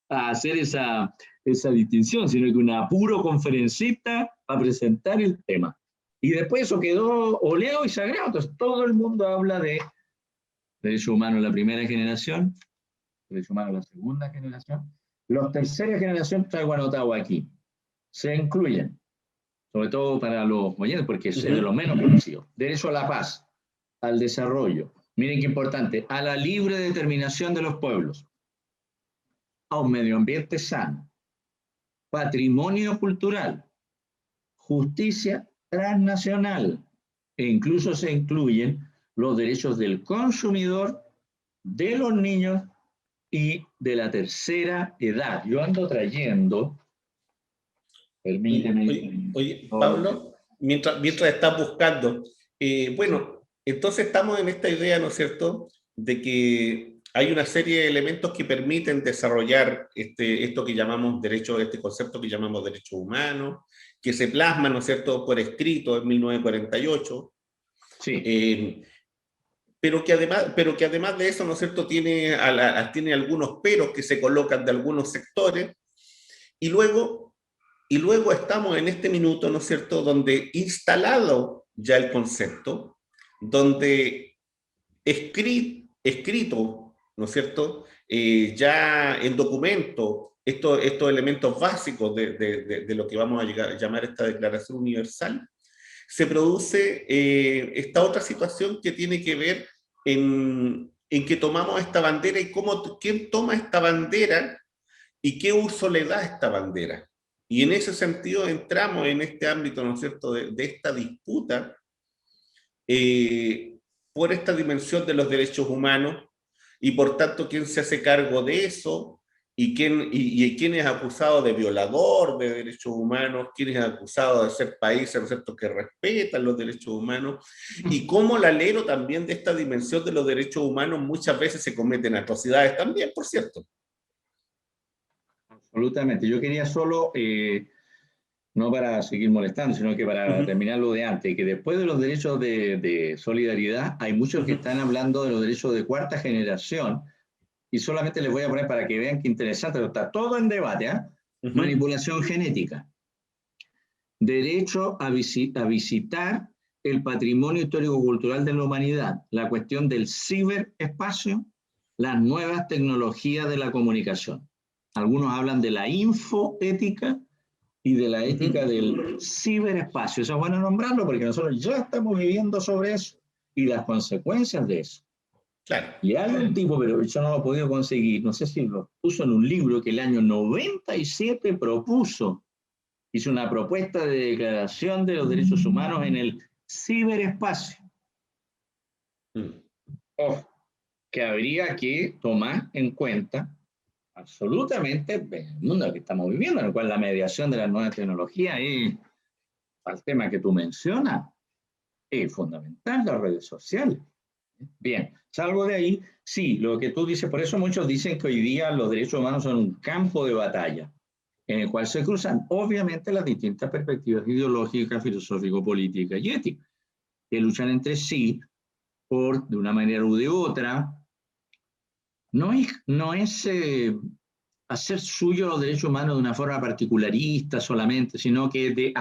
Speaker 2: a hacer esa distinción, sino que un apuro conferencista a presentar el tema. Y después eso quedó oleado y sagrado. Entonces todo el mundo habla de derechos humanos de la primera generación, derechos humanos de la segunda generación, Los tercera generación traigo anotado aquí. Se incluyen, sobre todo para los oyentes, porque es de los menos conocidos. Derecho a la paz, al desarrollo. Miren qué importante, a la libre determinación de los pueblos, a un medio ambiente sano, patrimonio cultural, justicia transnacional, e incluso se incluyen los derechos del consumidor, de los niños y de la tercera edad. Yo ando trayendo, permíteme.
Speaker 1: Oye, Pablo, mientras estás buscando, bueno, entonces estamos en esta idea, ¿no es cierto?, de que hay una serie de elementos que permiten desarrollar esto que llamamos derecho, este concepto que llamamos derechos humanos, que se plasma, ¿no es cierto?, por escrito en 1948.
Speaker 2: Sí.
Speaker 1: Pero que además de eso, ¿no es cierto?, tiene algunos peros que se colocan de algunos sectores, y luego estamos en este minuto, ¿no es cierto?, donde instalado ya el concepto, donde escrito, ¿no es cierto?, ya en documento, estos elementos básicos de lo que vamos a llamar esta Declaración Universal, se produce esta otra situación que tiene que ver en que tomamos esta bandera y quién toma esta bandera y qué uso le da a esta bandera. Y en ese sentido entramos en este ámbito, ¿no es cierto?, de esta disputa por esta dimensión de los derechos humanos y por tanto quién se hace cargo de eso y quién es acusado de violador de derechos humanos, quién es acusado de ser países, ¿no es cierto?, que respetan los derechos humanos, y cómo al alero también de esta dimensión de los derechos humanos muchas veces se cometen atrocidades también, por cierto.
Speaker 2: Absolutamente. Yo quería solo, no para seguir molestando, sino que para terminar lo de antes, que después de los derechos de solidaridad, hay muchos que están hablando de los derechos de cuarta generación, y solamente les voy a poner para que vean qué interesante, pero está todo en debate, ¿eh? Manipulación genética, derecho a visitar el patrimonio histórico-cultural de la humanidad, la cuestión del ciberespacio, las nuevas tecnologías de la comunicación. Algunos hablan de la infoética y de la ética del ciberespacio. Eso es bueno nombrarlo porque nosotros ya estamos viviendo sobre eso y las consecuencias de eso.
Speaker 1: Claro.
Speaker 2: Y hay un tipo, pero yo no lo he podido conseguir, no sé si lo puso en un libro que el año 97 propuso, hizo una propuesta de declaración de los derechos humanos en el ciberespacio. Que habría que tomar en cuenta absolutamente el mundo que estamos viviendo, en el cual la mediación de las nuevas tecnologías es, al tema que tú mencionas, es fundamental, las redes sociales. Bien, salgo de ahí, sí, lo que tú dices, por eso muchos dicen que hoy día los derechos humanos son un campo de batalla, en el cual se cruzan obviamente las distintas perspectivas ideológicas, filosófico-políticas y éticas, que luchan entre sí por, de una manera u de otra, no es hacer suyo los derechos humanos de una forma particularista solamente, sino que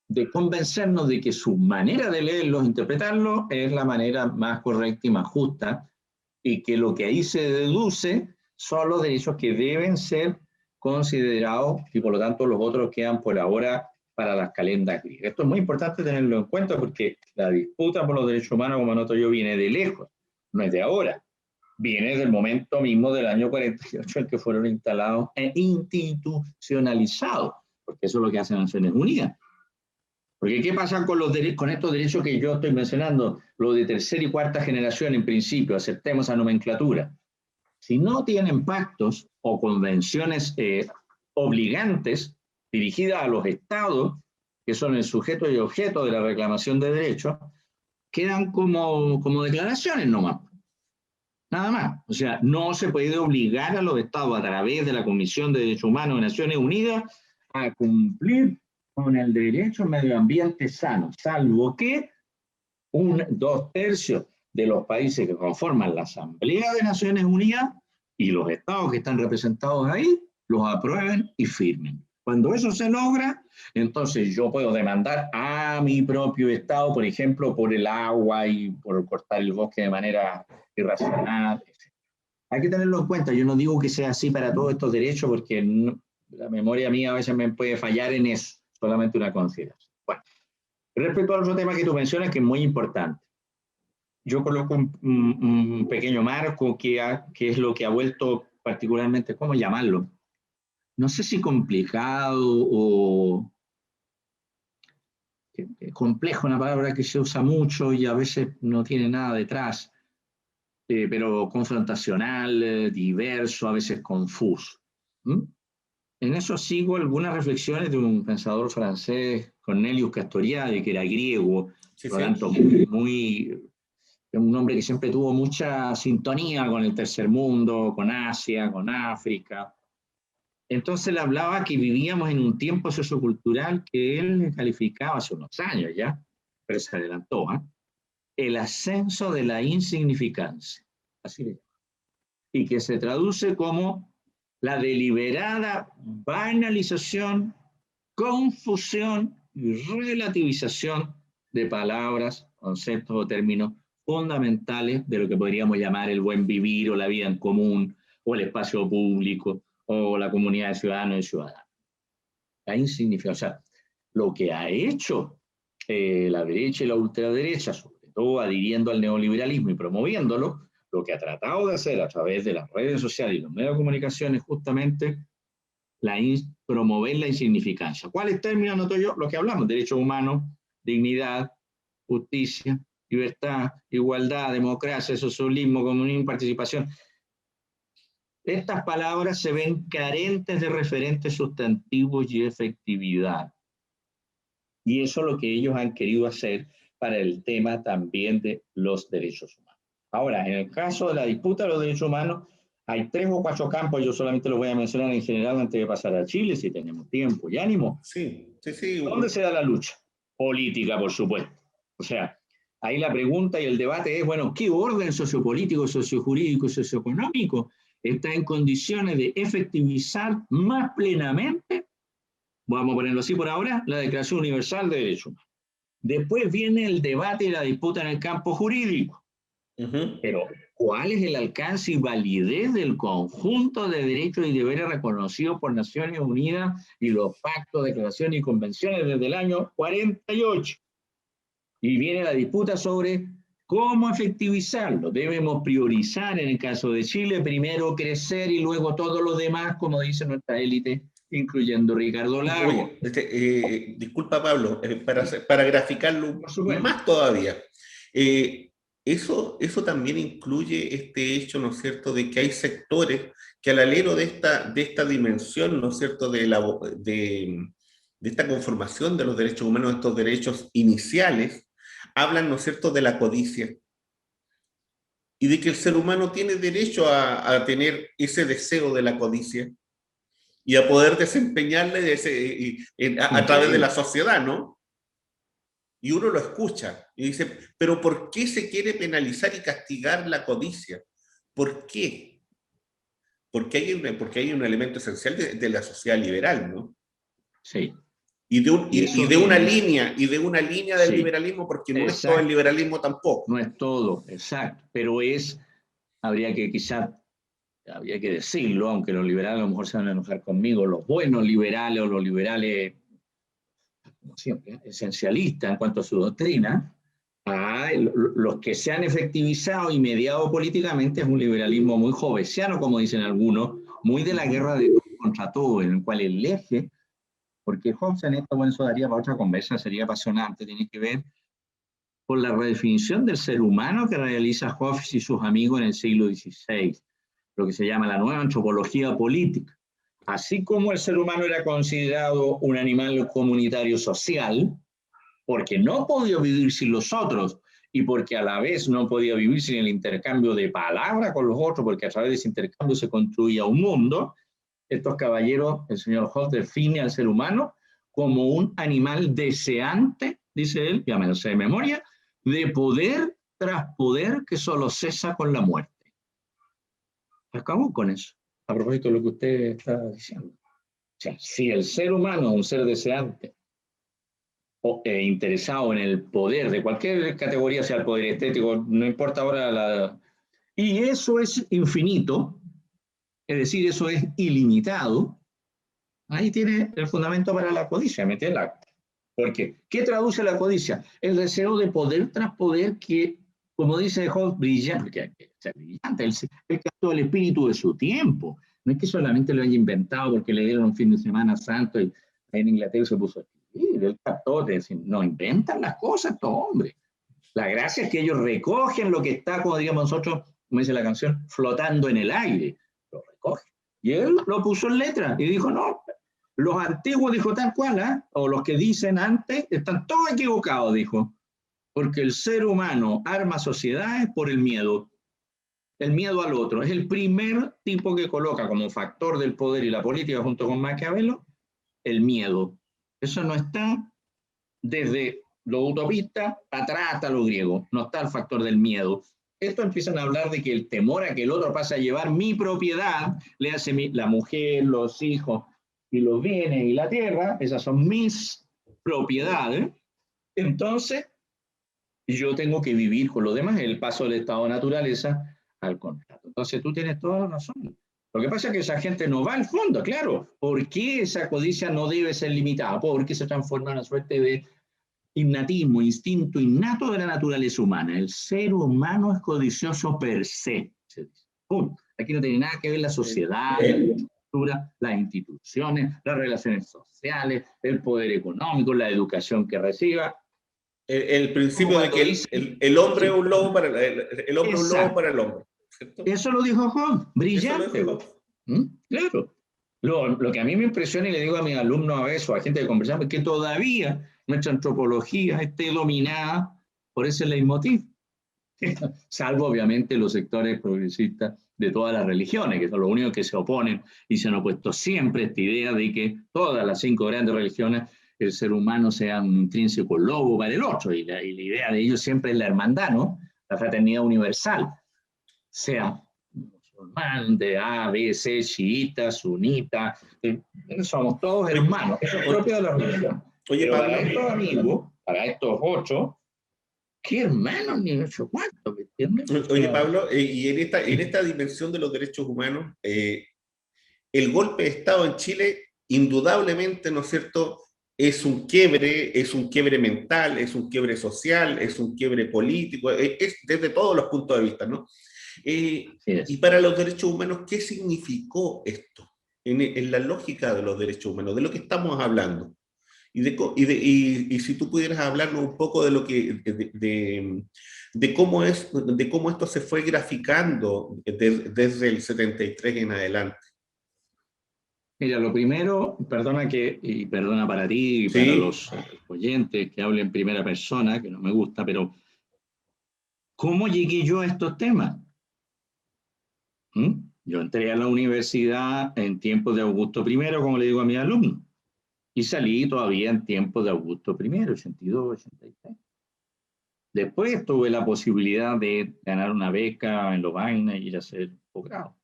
Speaker 2: de convencernos de que su manera de leerlos, interpretarlos, es la manera más correcta y más justa, y que lo que ahí se deduce son los derechos que deben ser considerados y por lo tanto los otros quedan por ahora para las calendas grises. Esto es muy importante tenerlo en cuenta porque la disputa por los derechos humanos, como noto yo, viene de lejos, no es de ahora. Viene del momento mismo del año 48 en que fueron instalados e institucionalizados, porque eso es lo que hacen Naciones Unidas. Porque ¿qué pasa con estos derechos que yo estoy mencionando? Lo de tercera y cuarta generación en principio, aceptemos esa nomenclatura. Si no tienen pactos o convenciones obligantes dirigidas a los estados, que son el sujeto y objeto de la reclamación de derechos, quedan como declaraciones nomás. Nada más. O sea, no se puede obligar a los estados a través de la Comisión de Derechos Humanos de Naciones Unidas a cumplir con el derecho al medio ambiente sano, salvo que 2/3 de los países que conforman la Asamblea de Naciones Unidas y los estados que están representados ahí los aprueben y firmen. Cuando eso se logra, entonces yo puedo demandar a mi propio estado, por ejemplo, por el agua y por cortar el bosque de manera irracional, etc. Hay que tenerlo en cuenta. Yo no digo que sea así para todos estos derechos porque la memoria mía a veces me puede fallar en eso, solamente una consideración. Bueno, respecto al otro tema que tú mencionas, que es muy importante, yo coloco un pequeño marco que es lo que ha vuelto particularmente, ¿cómo llamarlo? No sé si complicado o complejo, una palabra que se usa mucho y a veces no tiene nada detrás, pero confrontacional, diverso, a veces confuso. ¿Mm? En eso sigo algunas reflexiones de un pensador francés, Cornelius Castoriadis, que era griego,
Speaker 1: Sí,
Speaker 2: por lo
Speaker 1: sí.
Speaker 2: tanto, un hombre que siempre tuvo mucha sintonía con el tercer mundo, con Asia, con África. Entonces le hablaba que vivíamos en un tiempo sociocultural que él calificaba hace unos años ya, pero se adelantó, ¿eh? El ascenso de la insignificancia, así le llama, y que se traduce como la deliberada banalización, confusión y relativización de palabras, conceptos o términos fundamentales de lo que podríamos llamar el buen vivir o la vida en común o el espacio público o la comunidad de ciudadanos y ciudadanas. La insignificancia, o sea, lo que ha hecho la derecha y la ultraderecha, sobre todo adhiriendo al neoliberalismo y promoviéndolo, lo que ha tratado de hacer a través de las redes sociales y los medios de comunicación es justamente promover la insignificancia. ¿Cuáles términos noto yo? Lo que hablamos, derechos humanos, dignidad, justicia, libertad, igualdad, democracia, socialismo, comunismo, participación. Estas palabras se ven carentes de referentes sustantivos y efectividad. Y eso es lo que ellos han querido hacer para el tema también de los derechos humanos. Ahora, en el caso de la disputa de los derechos humanos, hay 3 o 4 campos, yo solamente los voy a mencionar en general antes de pasar a Chile, si tenemos tiempo y ánimo.
Speaker 1: Sí, sí, sí.
Speaker 2: ¿Dónde se da la lucha? Política, por supuesto. O sea, ahí la pregunta y el debate es, bueno, ¿qué orden sociopolítico, sociojurídico, socioeconómico está en condiciones de efectivizar más plenamente, vamos a ponerlo así por ahora, la Declaración Universal de Derechos Humanos? Después viene el debate y la disputa en el campo jurídico. Pero, ¿cuál es el alcance y validez del conjunto de derechos y deberes reconocidos por Naciones Unidas y los pactos, declaraciones y convenciones desde el año 48? Y viene la disputa sobre cómo efectivizarlo. Debemos priorizar, en el caso de Chile, primero crecer y luego todo lo demás, como dice nuestra élite, incluyendo Ricardo Lago.
Speaker 1: Oye, disculpa Pablo, para graficarlo más todavía. Eso también incluye este hecho, ¿no es cierto?, de que hay sectores que al alero de esta dimensión, ¿no es cierto?, de esta conformación de los derechos humanos, estos derechos iniciales, hablan, ¿no es cierto?, de la codicia y de que el ser humano tiene derecho a tener ese deseo de la codicia y a poder desempeñarle a través de la sociedad, ¿no? Y uno lo escucha y dice, pero ¿por qué se quiere penalizar y castigar la codicia? ¿Por qué? Porque hay un elemento esencial de la sociedad liberal, ¿no?
Speaker 2: Sí.
Speaker 1: Y de una línea del
Speaker 2: sí,
Speaker 1: liberalismo, porque no es todo el liberalismo tampoco.
Speaker 2: No es todo, exacto, pero habría que decirlo, aunque los liberales a lo mejor se van a enojar conmigo, los buenos liberales o los liberales, como siempre, esencialistas en cuanto a su doctrina, los que se han efectivizado y mediado políticamente es un liberalismo muy jovesiano, como dicen algunos, muy de la guerra de todo contra todo, en el cual el eje, porque Hobbes en esto, bueno, eso daría para otra conversa, sería apasionante, tiene que ver por la redefinición del ser humano que realiza Hobbes y sus amigos en el siglo XVI, lo que se llama la nueva antropología política. Así como el ser humano era considerado un animal comunitario social, porque no podía vivir sin los otros y porque a la vez no podía vivir sin el intercambio de palabra con los otros, porque a través de ese intercambio se construía un mundo, estos caballeros, el señor Hobbes define al ser humano como un animal deseante, dice él, ya me lo sé de memoria, de poder tras poder que solo cesa con la muerte. Acabó con eso, a propósito de lo que usted está diciendo. O sea, si el ser humano es un ser deseante o interesado en el poder de cualquier categoría, sea el poder estético, no importa ahora y eso es infinito, es decir, eso es ilimitado, ahí tiene el fundamento para la codicia, meterla. Porque, ¿qué traduce la codicia? El deseo de poder tras poder que, como dice Hobbes, brillante, él captó el espíritu de su tiempo. No es que solamente lo haya inventado porque le dieron un fin de semana santo y en Inglaterra se puso a escribir. Él captó de decir, no inventan las cosas estos hombres. La gracia es que ellos recogen lo que está, como digamos nosotros, como dice la canción, flotando en el aire. Lo recogen. Y él lo puso en letra y dijo, no, los antiguos, dijo tal cual, ¿eh? O los que dicen antes, están todos equivocados, dijo. Porque el ser humano arma sociedades por el miedo al otro. Es el primer tipo que coloca como factor del poder y la política junto con Maquiavelo, el miedo. Eso no está desde lo utopista atrás hasta lo griego. No está el factor del miedo. Esto empiezan a hablar de que el temor a que el otro pase a llevar mi propiedad, le hace la mujer, los hijos y los bienes y la tierra, esas son mis propiedades. Entonces, yo tengo que vivir con lo demás, el paso del estado de naturaleza al contrato. Entonces, tú tienes toda la razón. Lo que pasa es que esa gente no va al fondo, claro. ¿Por qué esa codicia no debe ser limitada? Porque se transforma en una suerte de innatismo, instinto innato de la naturaleza humana. El ser humano es codicioso per se. Aquí no tiene nada que ver la sociedad, la estructura, las instituciones, las relaciones sociales, el poder económico, la educación que reciba.
Speaker 1: El principio de que el hombre es un lobo para el hombre es un lobo para el hombre. ¿Cierto?
Speaker 2: Eso lo dijo Hobbes, brillante. Claro. Lo que a mí me impresiona y le digo a mis alumnos a veces, o a gente que conversamos, es que todavía nuestra antropología esté dominada por ese leitmotiv. Salvo obviamente los sectores progresistas de todas las religiones, que son los únicos que se oponen y se han opuesto siempre a esta idea de que todas las 5 grandes religiones, el ser humano sea un intrínseco lobo para el otro, y la idea de ellos siempre es la hermandad, ¿no? La fraternidad universal, sea musulmán, de A, B, C, chiita, sunita, somos todos hermanos, eso es propio de la religión.
Speaker 1: Oye,
Speaker 2: pero
Speaker 1: Pablo,
Speaker 2: para estos amigos, para estos 8, ¿qué hermanos ni 8 cuartos? ¿Me entiendes?
Speaker 1: Oye, Pablo, y en esta dimensión de los derechos humanos, el golpe de Estado en Chile, indudablemente, ¿no es cierto?, es un quiebre mental, es un quiebre social, es un quiebre político, es desde todos los puntos de vista, ¿no? Y para los derechos humanos, ¿qué significó esto en la lógica de los derechos humanos, de lo que estamos hablando? Y si tú pudieras hablarnos un poco de lo que de cómo esto se fue graficando desde el 73 en adelante.
Speaker 2: Mira, lo primero, y perdona para ti y
Speaker 1: ¿Sí?
Speaker 2: para los oyentes que hablen en primera persona, que no me gusta, pero ¿cómo llegué yo a estos temas? Yo entré a la universidad en tiempos de Augusto I, como le digo a mis alumnos, y salí todavía en tiempos de Augusto I, 82, 83. Después tuve la posibilidad de ganar una beca en Lovaina y ir a hacer posgrado.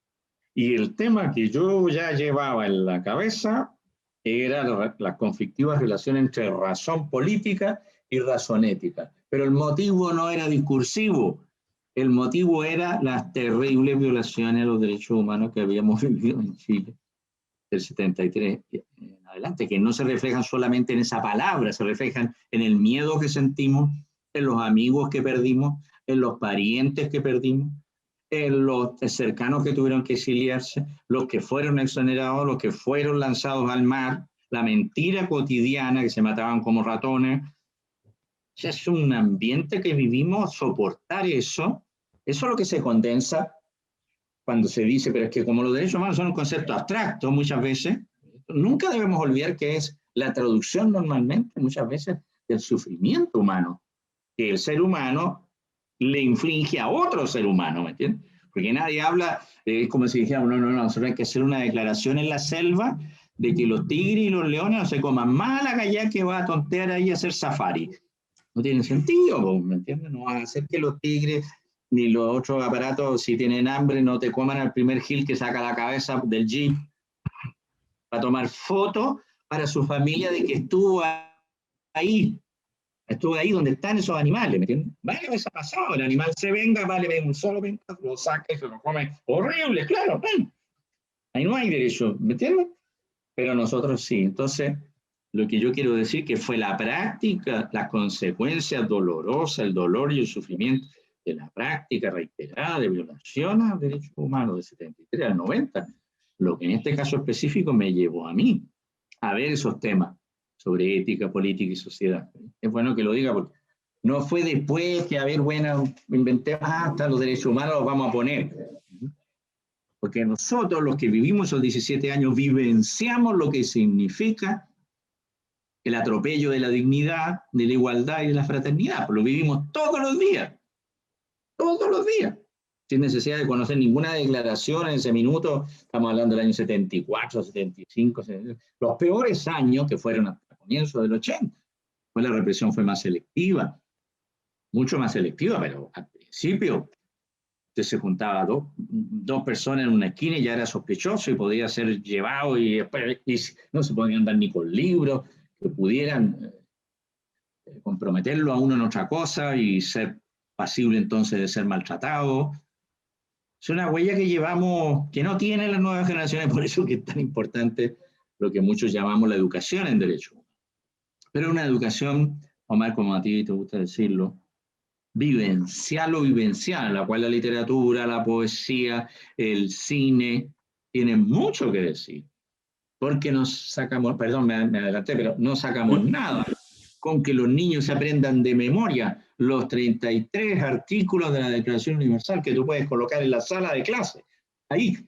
Speaker 2: Y el tema que yo ya llevaba en la cabeza era las conflictivas relaciones entre razón política y razón ética. Pero el motivo no era discursivo, el motivo era las terribles violaciones a los derechos humanos que habíamos vivido en Chile del 73 en adelante, que no se reflejan solamente en esa palabra, se reflejan en el miedo que sentimos, en los amigos que perdimos, en los parientes que perdimos, en los cercanos que tuvieron que exiliarse, los que fueron exonerados, los que fueron lanzados al mar, la mentira cotidiana, que se mataban como ratones. O sea, es un ambiente que vivimos, soportar eso es lo que se condensa cuando se dice, pero es que como los derechos humanos son un concepto abstracto muchas veces, nunca debemos olvidar que es la traducción normalmente muchas veces del sufrimiento humano, que el ser humano le inflige a otro ser humano, ¿me entiendes? Porque nadie habla, es como si dijéramos, no, nosotros hay que hacer una declaración en la selva de que los tigres y los leones no se coman más la galla que va a tontear ahí a hacer safari. No tiene sentido, ¿me entiendes? No va a hacer que los tigres ni los otros aparatos, si tienen hambre, no te coman al primer gil que saca la cabeza del jeep para tomar fotos para su familia de que estuvo ahí. Estuve ahí donde están esos animales, ¿me entiendes? Vale, eso ha pasado, el animal se venga, vale, venga un solo venga, lo saca y se lo come. Horrible, claro, ven. Ahí no hay derecho, ¿me entiendes? Pero nosotros sí. Entonces, lo que yo quiero decir que fue la práctica, las consecuencias dolorosas, el dolor y el sufrimiento de la práctica reiterada de violación a derechos humanos de 73 al 90, lo que en este caso específico me llevó a mí a ver esos temas sobre ética, política y sociedad. Es bueno que lo diga porque no fue después que, a ver, bueno, inventé, hasta los derechos humanos los vamos a poner. Porque nosotros, los que vivimos esos 17 años, vivenciamos lo que significa el atropello de la dignidad, de la igualdad y de la fraternidad. Lo vivimos todos los días, sin necesidad de conocer ninguna declaración en ese minuto. Estamos hablando del año 74, 75, los peores años que fueron hasta comienzos del 80. Pues la represión fue más selectiva, mucho más selectiva, pero al principio se juntaba dos personas en una esquina y ya era sospechoso y podía ser llevado y no se podían dar ni con libros que pudieran comprometerlo a uno en otra cosa y ser pasible entonces de ser maltratado. Es una huella que llevamos, que no tienen las nuevas generaciones, por eso que es tan importante lo que muchos llamamos la educación en derecho. Pero una educación, Omar, como a ti te gusta decirlo, vivencial o vivencial, en la cual la literatura, la poesía, el cine tienen mucho que decir, porque nos sacamos, perdón, me adelanté, pero no sacamos nada con que los niños aprendan de memoria los 33 artículos de la Declaración Universal que tú puedes colocar en la sala de clase, ahí.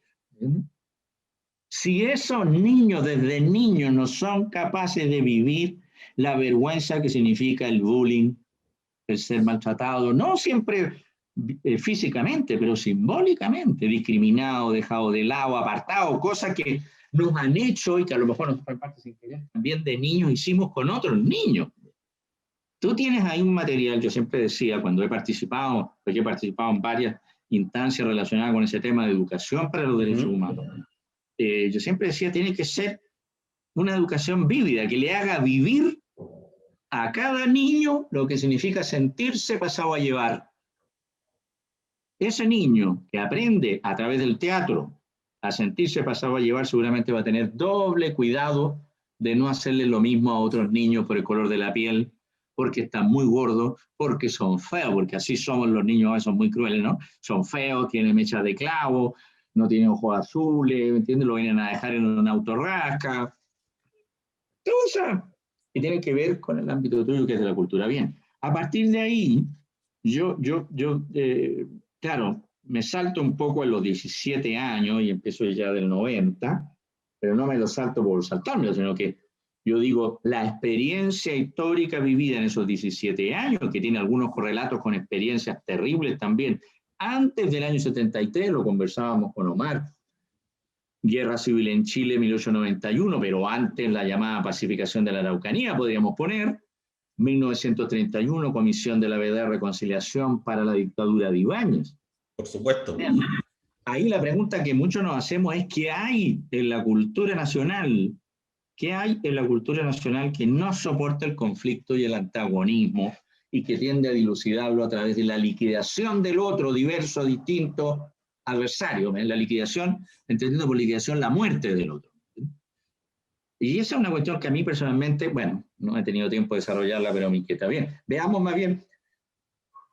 Speaker 2: Si esos niños desde niños no son capaces de vivir la vergüenza que significa el bullying, el ser maltratado, no siempre físicamente, pero simbólicamente, discriminado, dejado de lado, apartado, cosas que nos han hecho y que a lo mejor nosotros parte sin querer, también de niños hicimos con otros niños. Tú tienes ahí un material, yo siempre decía, cuando he participado, porque he participado en varias instancias relacionadas con ese tema de educación para los derechos humanos, yo siempre decía, tiene que ser una educación vívida, que le haga vivir a cada niño lo que significa sentirse pasado a llevar. Ese niño que aprende a través del teatro a sentirse pasado a llevar seguramente va a tener doble cuidado de no hacerle lo mismo a otros niños por el color de la piel, porque están muy gordos, porque son feos, porque así somos los niños, son muy crueles, ¿no? Son feos, tienen mechas de clavo, no tienen ojos azules, ¿me entiendes? Lo vienen a dejar en una autorrasca. Cosas que tienen que ver con el ámbito tuyo, que es de la cultura. Bien, a partir de ahí, claro, me salto un poco a los 17 años y empiezo ya del 90, pero no me lo salto por saltármelo, sino que yo digo, la experiencia histórica vivida en esos 17 años, que tiene algunos correlatos con experiencias terribles también, antes del año 73, lo conversábamos con Omar, Guerra Civil en Chile, 1891, pero antes la llamada pacificación de la Araucanía, podríamos poner, 1931, Comisión de la Verdad y Reconciliación para la dictadura de Ibáñez.
Speaker 1: Por supuesto.
Speaker 2: Ahí la pregunta que muchos nos hacemos es ¿qué hay en la cultura nacional? ¿Qué hay en la cultura nacional que no soporta el conflicto y el antagonismo y que tiende a dilucidarlo a través de la liquidación del otro diverso, distinto adversario? En la liquidación, entendiendo por liquidación la muerte del otro. Y esa es una cuestión que a mí personalmente, bueno, no he tenido tiempo de desarrollarla, pero me inquieta. Bien, veamos más bien.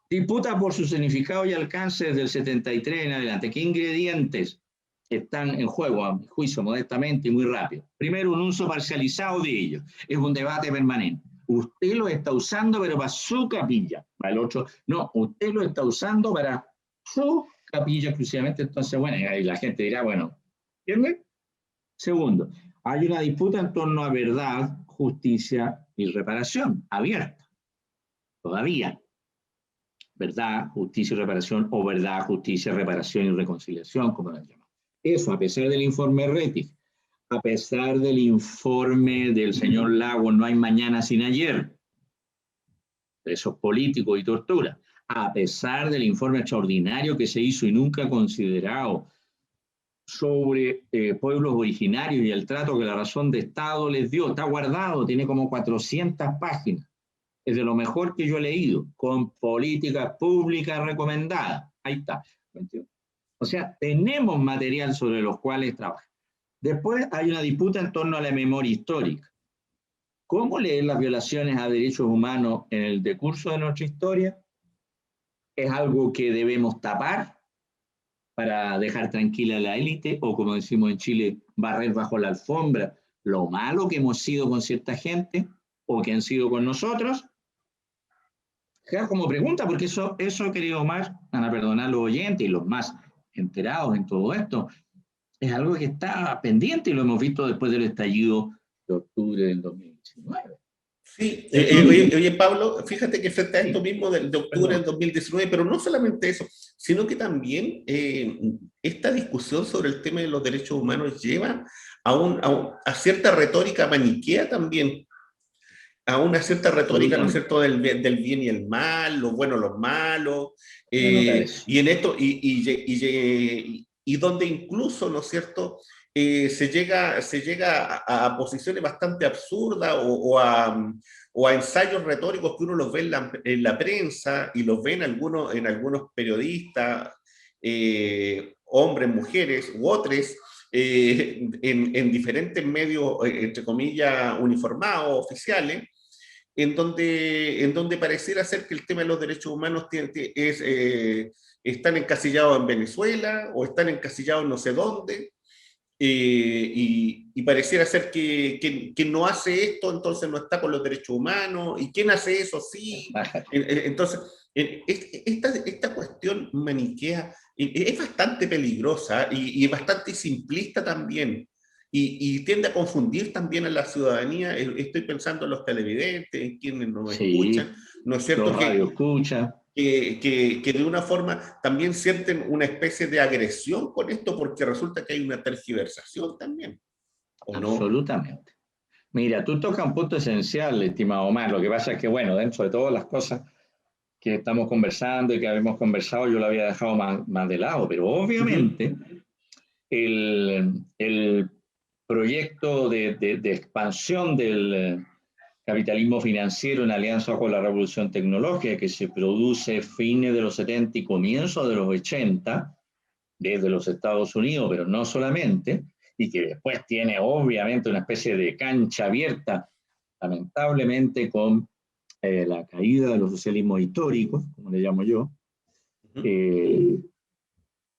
Speaker 2: Disputa por su significado y alcance desde el 73 en adelante. ¿Qué ingredientes están en juego, a mi juicio, modestamente y muy rápido? Primero, un uso parcializado de ellos. Es un debate permanente. Usted lo está usando, pero para su capilla. Para el otro, no, usted lo está usando para su capilla exclusivamente. Entonces, bueno, y la gente dirá, bueno, ¿entiende? Segundo, hay una disputa en torno a verdad, justicia y reparación, abierta. Todavía. Verdad, justicia y reparación, o verdad, justicia, reparación y reconciliación, como la llaman. Eso, a pesar del informe Rettig, a pesar del informe del señor Lago, no hay mañana sin ayer, presos políticos y tortura, a pesar del informe extraordinario que se hizo y nunca considerado sobre pueblos originarios y el trato que la razón de Estado les dio, está guardado, tiene como 400 páginas. es de lo mejor que yo he leído, con políticas públicas recomendadas. Ahí está. O sea, tenemos material sobre los cuales trabajar. Después hay una disputa en torno a la memoria histórica. ¿Cómo leer las violaciones a derechos humanos en el decurso de nuestra historia? ¿Es algo que debemos tapar para dejar tranquila a la élite? O como decimos en Chile, barrer bajo la alfombra lo malo que hemos sido con cierta gente o que han sido con nosotros. Como pregunta, porque eso, querido Omar, van a perdonar los oyentes y los más enterados en todo esto, es algo que está pendiente y lo hemos visto después del estallido de octubre del 2019.
Speaker 1: Sí, oye, Pablo, fíjate que frente a esto mismo de octubre del 2019, pero no solamente eso, sino que también esta discusión sobre el tema de los derechos humanos lleva a cierta retórica maniquea también, a una cierta retórica, ¿no es cierto?, del bien y el mal, los buenos, los malos, y en esto, y donde incluso, ¿no es cierto?, se llega a posiciones bastante absurdas o a ensayos retóricos que uno los ve en la prensa y los ve en algunos periodistas, hombres, mujeres u otros, en diferentes medios, entre comillas, uniformados, oficiales, en donde pareciera ser que el tema de los derechos humanos están encasillados en Venezuela o están encasillados no sé dónde, y pareciera ser que quien no hace esto entonces no está con los derechos humanos, y quien hace eso sí. Entonces, esta cuestión maniquea es bastante peligrosa y bastante simplista también. Y tiende a confundir también a la ciudadanía. Estoy pensando en los televidentes, en quienes nos escuchan, ¿no es cierto?
Speaker 2: Los radioescuchas.
Speaker 1: Que de una forma también sienten una especie de agresión con esto, porque resulta que hay una tergiversación también, ¿o no?
Speaker 2: Absolutamente. Mira, tú tocas un punto esencial, estimado Omar. Lo que pasa es que, bueno, dentro de todas las cosas que estamos conversando y que habíamos conversado, yo lo había dejado más de lado, pero obviamente el proyecto de expansión del capitalismo financiero en alianza con la revolución tecnológica que se produce fines de los 70 y comienzos de los 80 desde los Estados Unidos, pero no solamente, y que después tiene obviamente una especie de cancha abierta, lamentablemente con la caída de los socialismos históricos, como le llamo yo,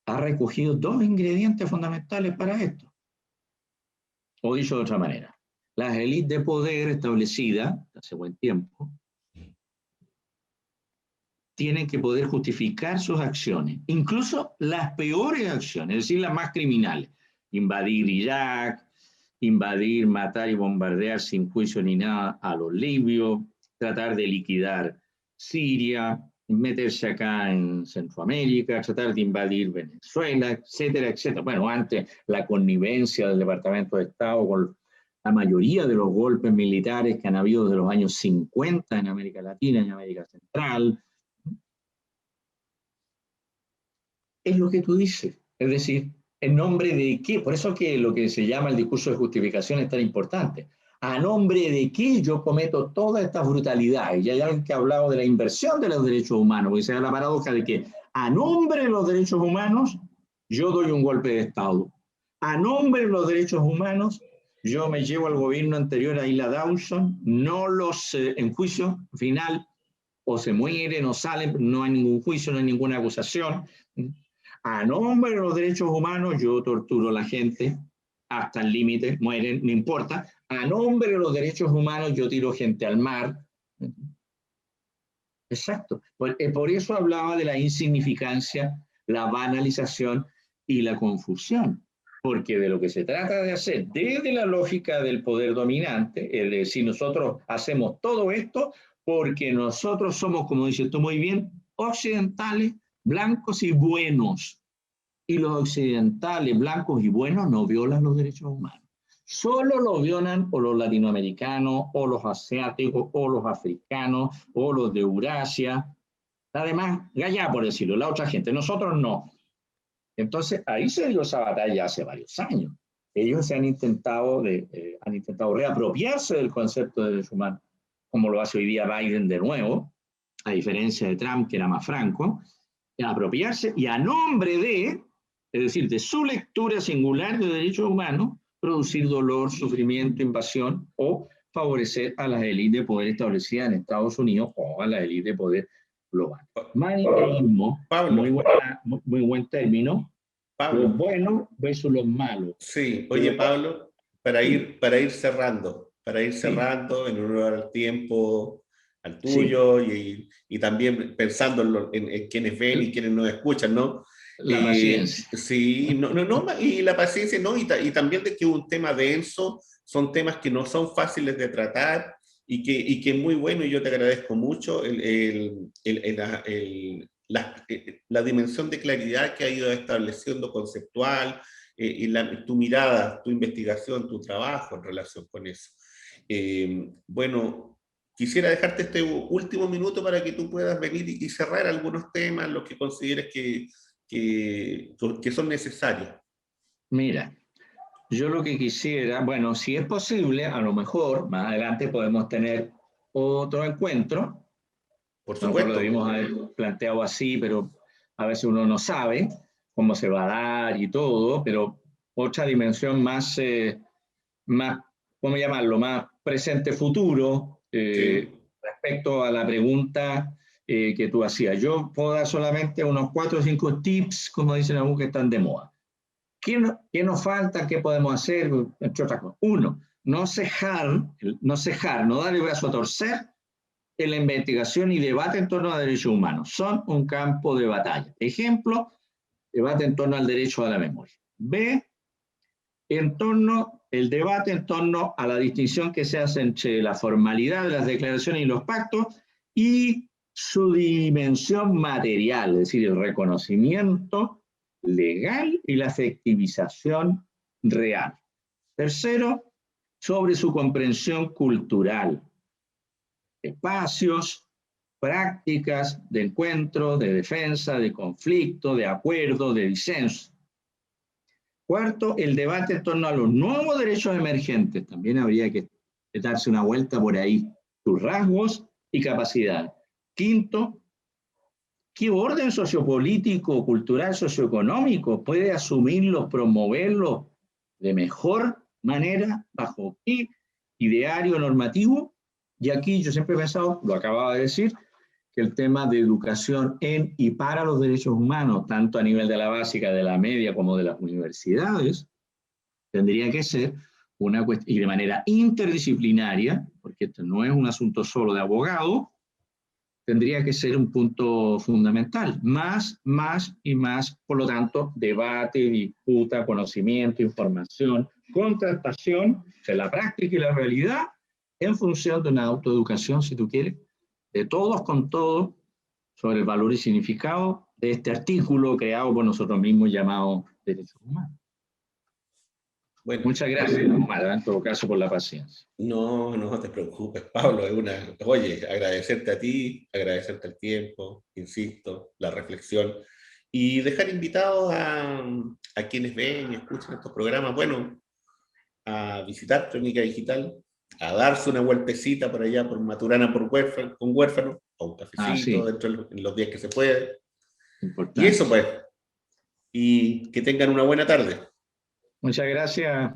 Speaker 2: ha recogido dos ingredientes fundamentales para esto. O dicho de otra manera, las élites de poder establecidas hace buen tiempo tienen que poder justificar sus acciones, incluso las peores acciones, es decir, las más criminales. Invadir Irak, invadir, matar y bombardear sin juicio ni nada a los libios, tratar de liquidar Siria, meterse acá en Centroamérica, tratar de invadir Venezuela, etcétera, etcétera. Bueno, antes la connivencia del Departamento de Estado con la mayoría de los golpes militares que han habido desde los años 50 en América Latina y América Central. Es lo que tú dices, es decir, ¿en nombre de qué? Por eso que lo que se llama el discurso de justificación es tan importante. ¿A nombre de qué yo cometo todas estas brutalidades? Y hay alguien que ha hablado de la inversión de los derechos humanos, porque se da la paradoja de que a nombre de los derechos humanos yo doy un golpe de Estado. A nombre de los derechos humanos yo me llevo al gobierno anterior a Isla Dawson, no los en juicio final, o se mueren o salen, no hay ningún juicio, no hay ninguna acusación. A nombre de los derechos humanos yo torturo a la gente hasta el límite, mueren, no importa. A nombre de los derechos humanos yo tiro gente al mar. Exacto. Por eso hablaba de la insignificancia, la banalización y la confusión. Porque de lo que se trata de hacer desde la lógica del poder dominante, es decir, nosotros hacemos todo esto porque nosotros somos, como dices tú muy bien, occidentales, blancos y buenos. Y los occidentales, blancos y buenos, no violan los derechos humanos. Solo lo violan o los latinoamericanos, o los asiáticos, o los africanos, o los de Eurasia. Además, allá por decirlo, la otra gente, nosotros no. Entonces, ahí se dio esa batalla hace varios años. Ellos han intentado reapropiarse del concepto de derechos humanos como lo hace hoy día Biden de nuevo, a diferencia de Trump, que era más franco, apropiarse y a nombre de, es decir, de su lectura singular de derechos humanos, producir dolor, sufrimiento, invasión o favorecer a las élites de poder establecidas en Estados Unidos o a las élites de poder global. Maniqueísmo,
Speaker 1: Pablo,
Speaker 2: muy buen término,
Speaker 1: Pablo,
Speaker 2: los buenos versus los malos.
Speaker 1: sí, oye Pablo, para ir cerrando en honor al tiempo, al tuyo, y también pensando en quienes ven y quienes nos escuchan, ¿no?
Speaker 2: La paciencia.
Speaker 1: Sí, y la paciencia, ¿no? Y también de que es un tema denso, son temas que no son fáciles de tratar y que es muy bueno, y yo te agradezco mucho la dimensión de claridad que ha ido estableciendo conceptual, y tu mirada, tu investigación, tu trabajo en relación con eso. Bueno, quisiera dejarte este último minuto para que tú puedas venir y cerrar algunos temas, los que consideres que son necesarios.
Speaker 2: Mira, yo lo que quisiera, bueno, si es posible, a lo mejor más adelante podemos tener otro encuentro.
Speaker 1: Por
Speaker 2: A lo mejor lo
Speaker 1: supuesto.
Speaker 2: debimos haber planteado así, pero a veces uno no sabe cómo se va a dar y todo, pero otra dimensión más, más, ¿cómo llamarlo? Más presente-futuro,
Speaker 1: Sí.
Speaker 2: respecto a la pregunta que tú hacías. Yo puedo dar solamente unos 4 o 5 tips, como dicen algunos, que están de moda. ¿Qué nos falta? ¿Qué podemos hacer? Entre otras cosas. Uno, no cejar, no darle brazo a torcer en la investigación y debate en torno a derechos humanos. Son un campo de batalla. Ejemplo, debate en torno al derecho a la memoria. B, el debate en torno a la distinción que se hace entre la formalidad de las declaraciones y los pactos y su dimensión material, es decir, el reconocimiento legal y la efectivización real. Tercero, sobre su comprensión cultural, espacios, prácticas de encuentro, de defensa, de conflicto, de acuerdo, de disenso. Cuarto, el debate en torno a los nuevos derechos emergentes. También habría que darse una vuelta por ahí, sus rasgos y capacidades. Quinto, ¿qué orden sociopolítico, cultural, socioeconómico puede asumirlos, promoverlos de mejor manera, bajo qué ideario normativo? Y aquí yo siempre he pensado, lo acababa de decir, que el tema de educación en y para los derechos humanos, tanto a nivel de la básica, de la media, como de las universidades, tendría que ser una cuestión, y de manera interdisciplinaria, porque esto no es un asunto solo de abogados, tendría que ser un punto fundamental. Más y más, por lo tanto, debate, disputa, conocimiento, información, contrastación de la práctica y la realidad en función de una autoeducación, si tú quieres, de todos con todos, sobre el valor y significado de este artículo creado por nosotros mismos llamado Derechos Humanos.
Speaker 1: Bueno,
Speaker 2: muchas gracias, Omar, en todo caso, por la paciencia.
Speaker 1: no te preocupes, Pablo. Oye, agradecerte a ti, agradecerte el tiempo, insisto, la reflexión, y dejar invitados a quienes ven y escuchan estos programas, bueno, a visitar Crónica Digital, a darse una vueltecita por allá, por Maturana, con Huérfano, a un cafecito
Speaker 2: Sí.
Speaker 1: en los días que se puede.
Speaker 2: Importante.
Speaker 1: Y eso pues, y que tengan una buena tarde.
Speaker 2: Muchas gracias.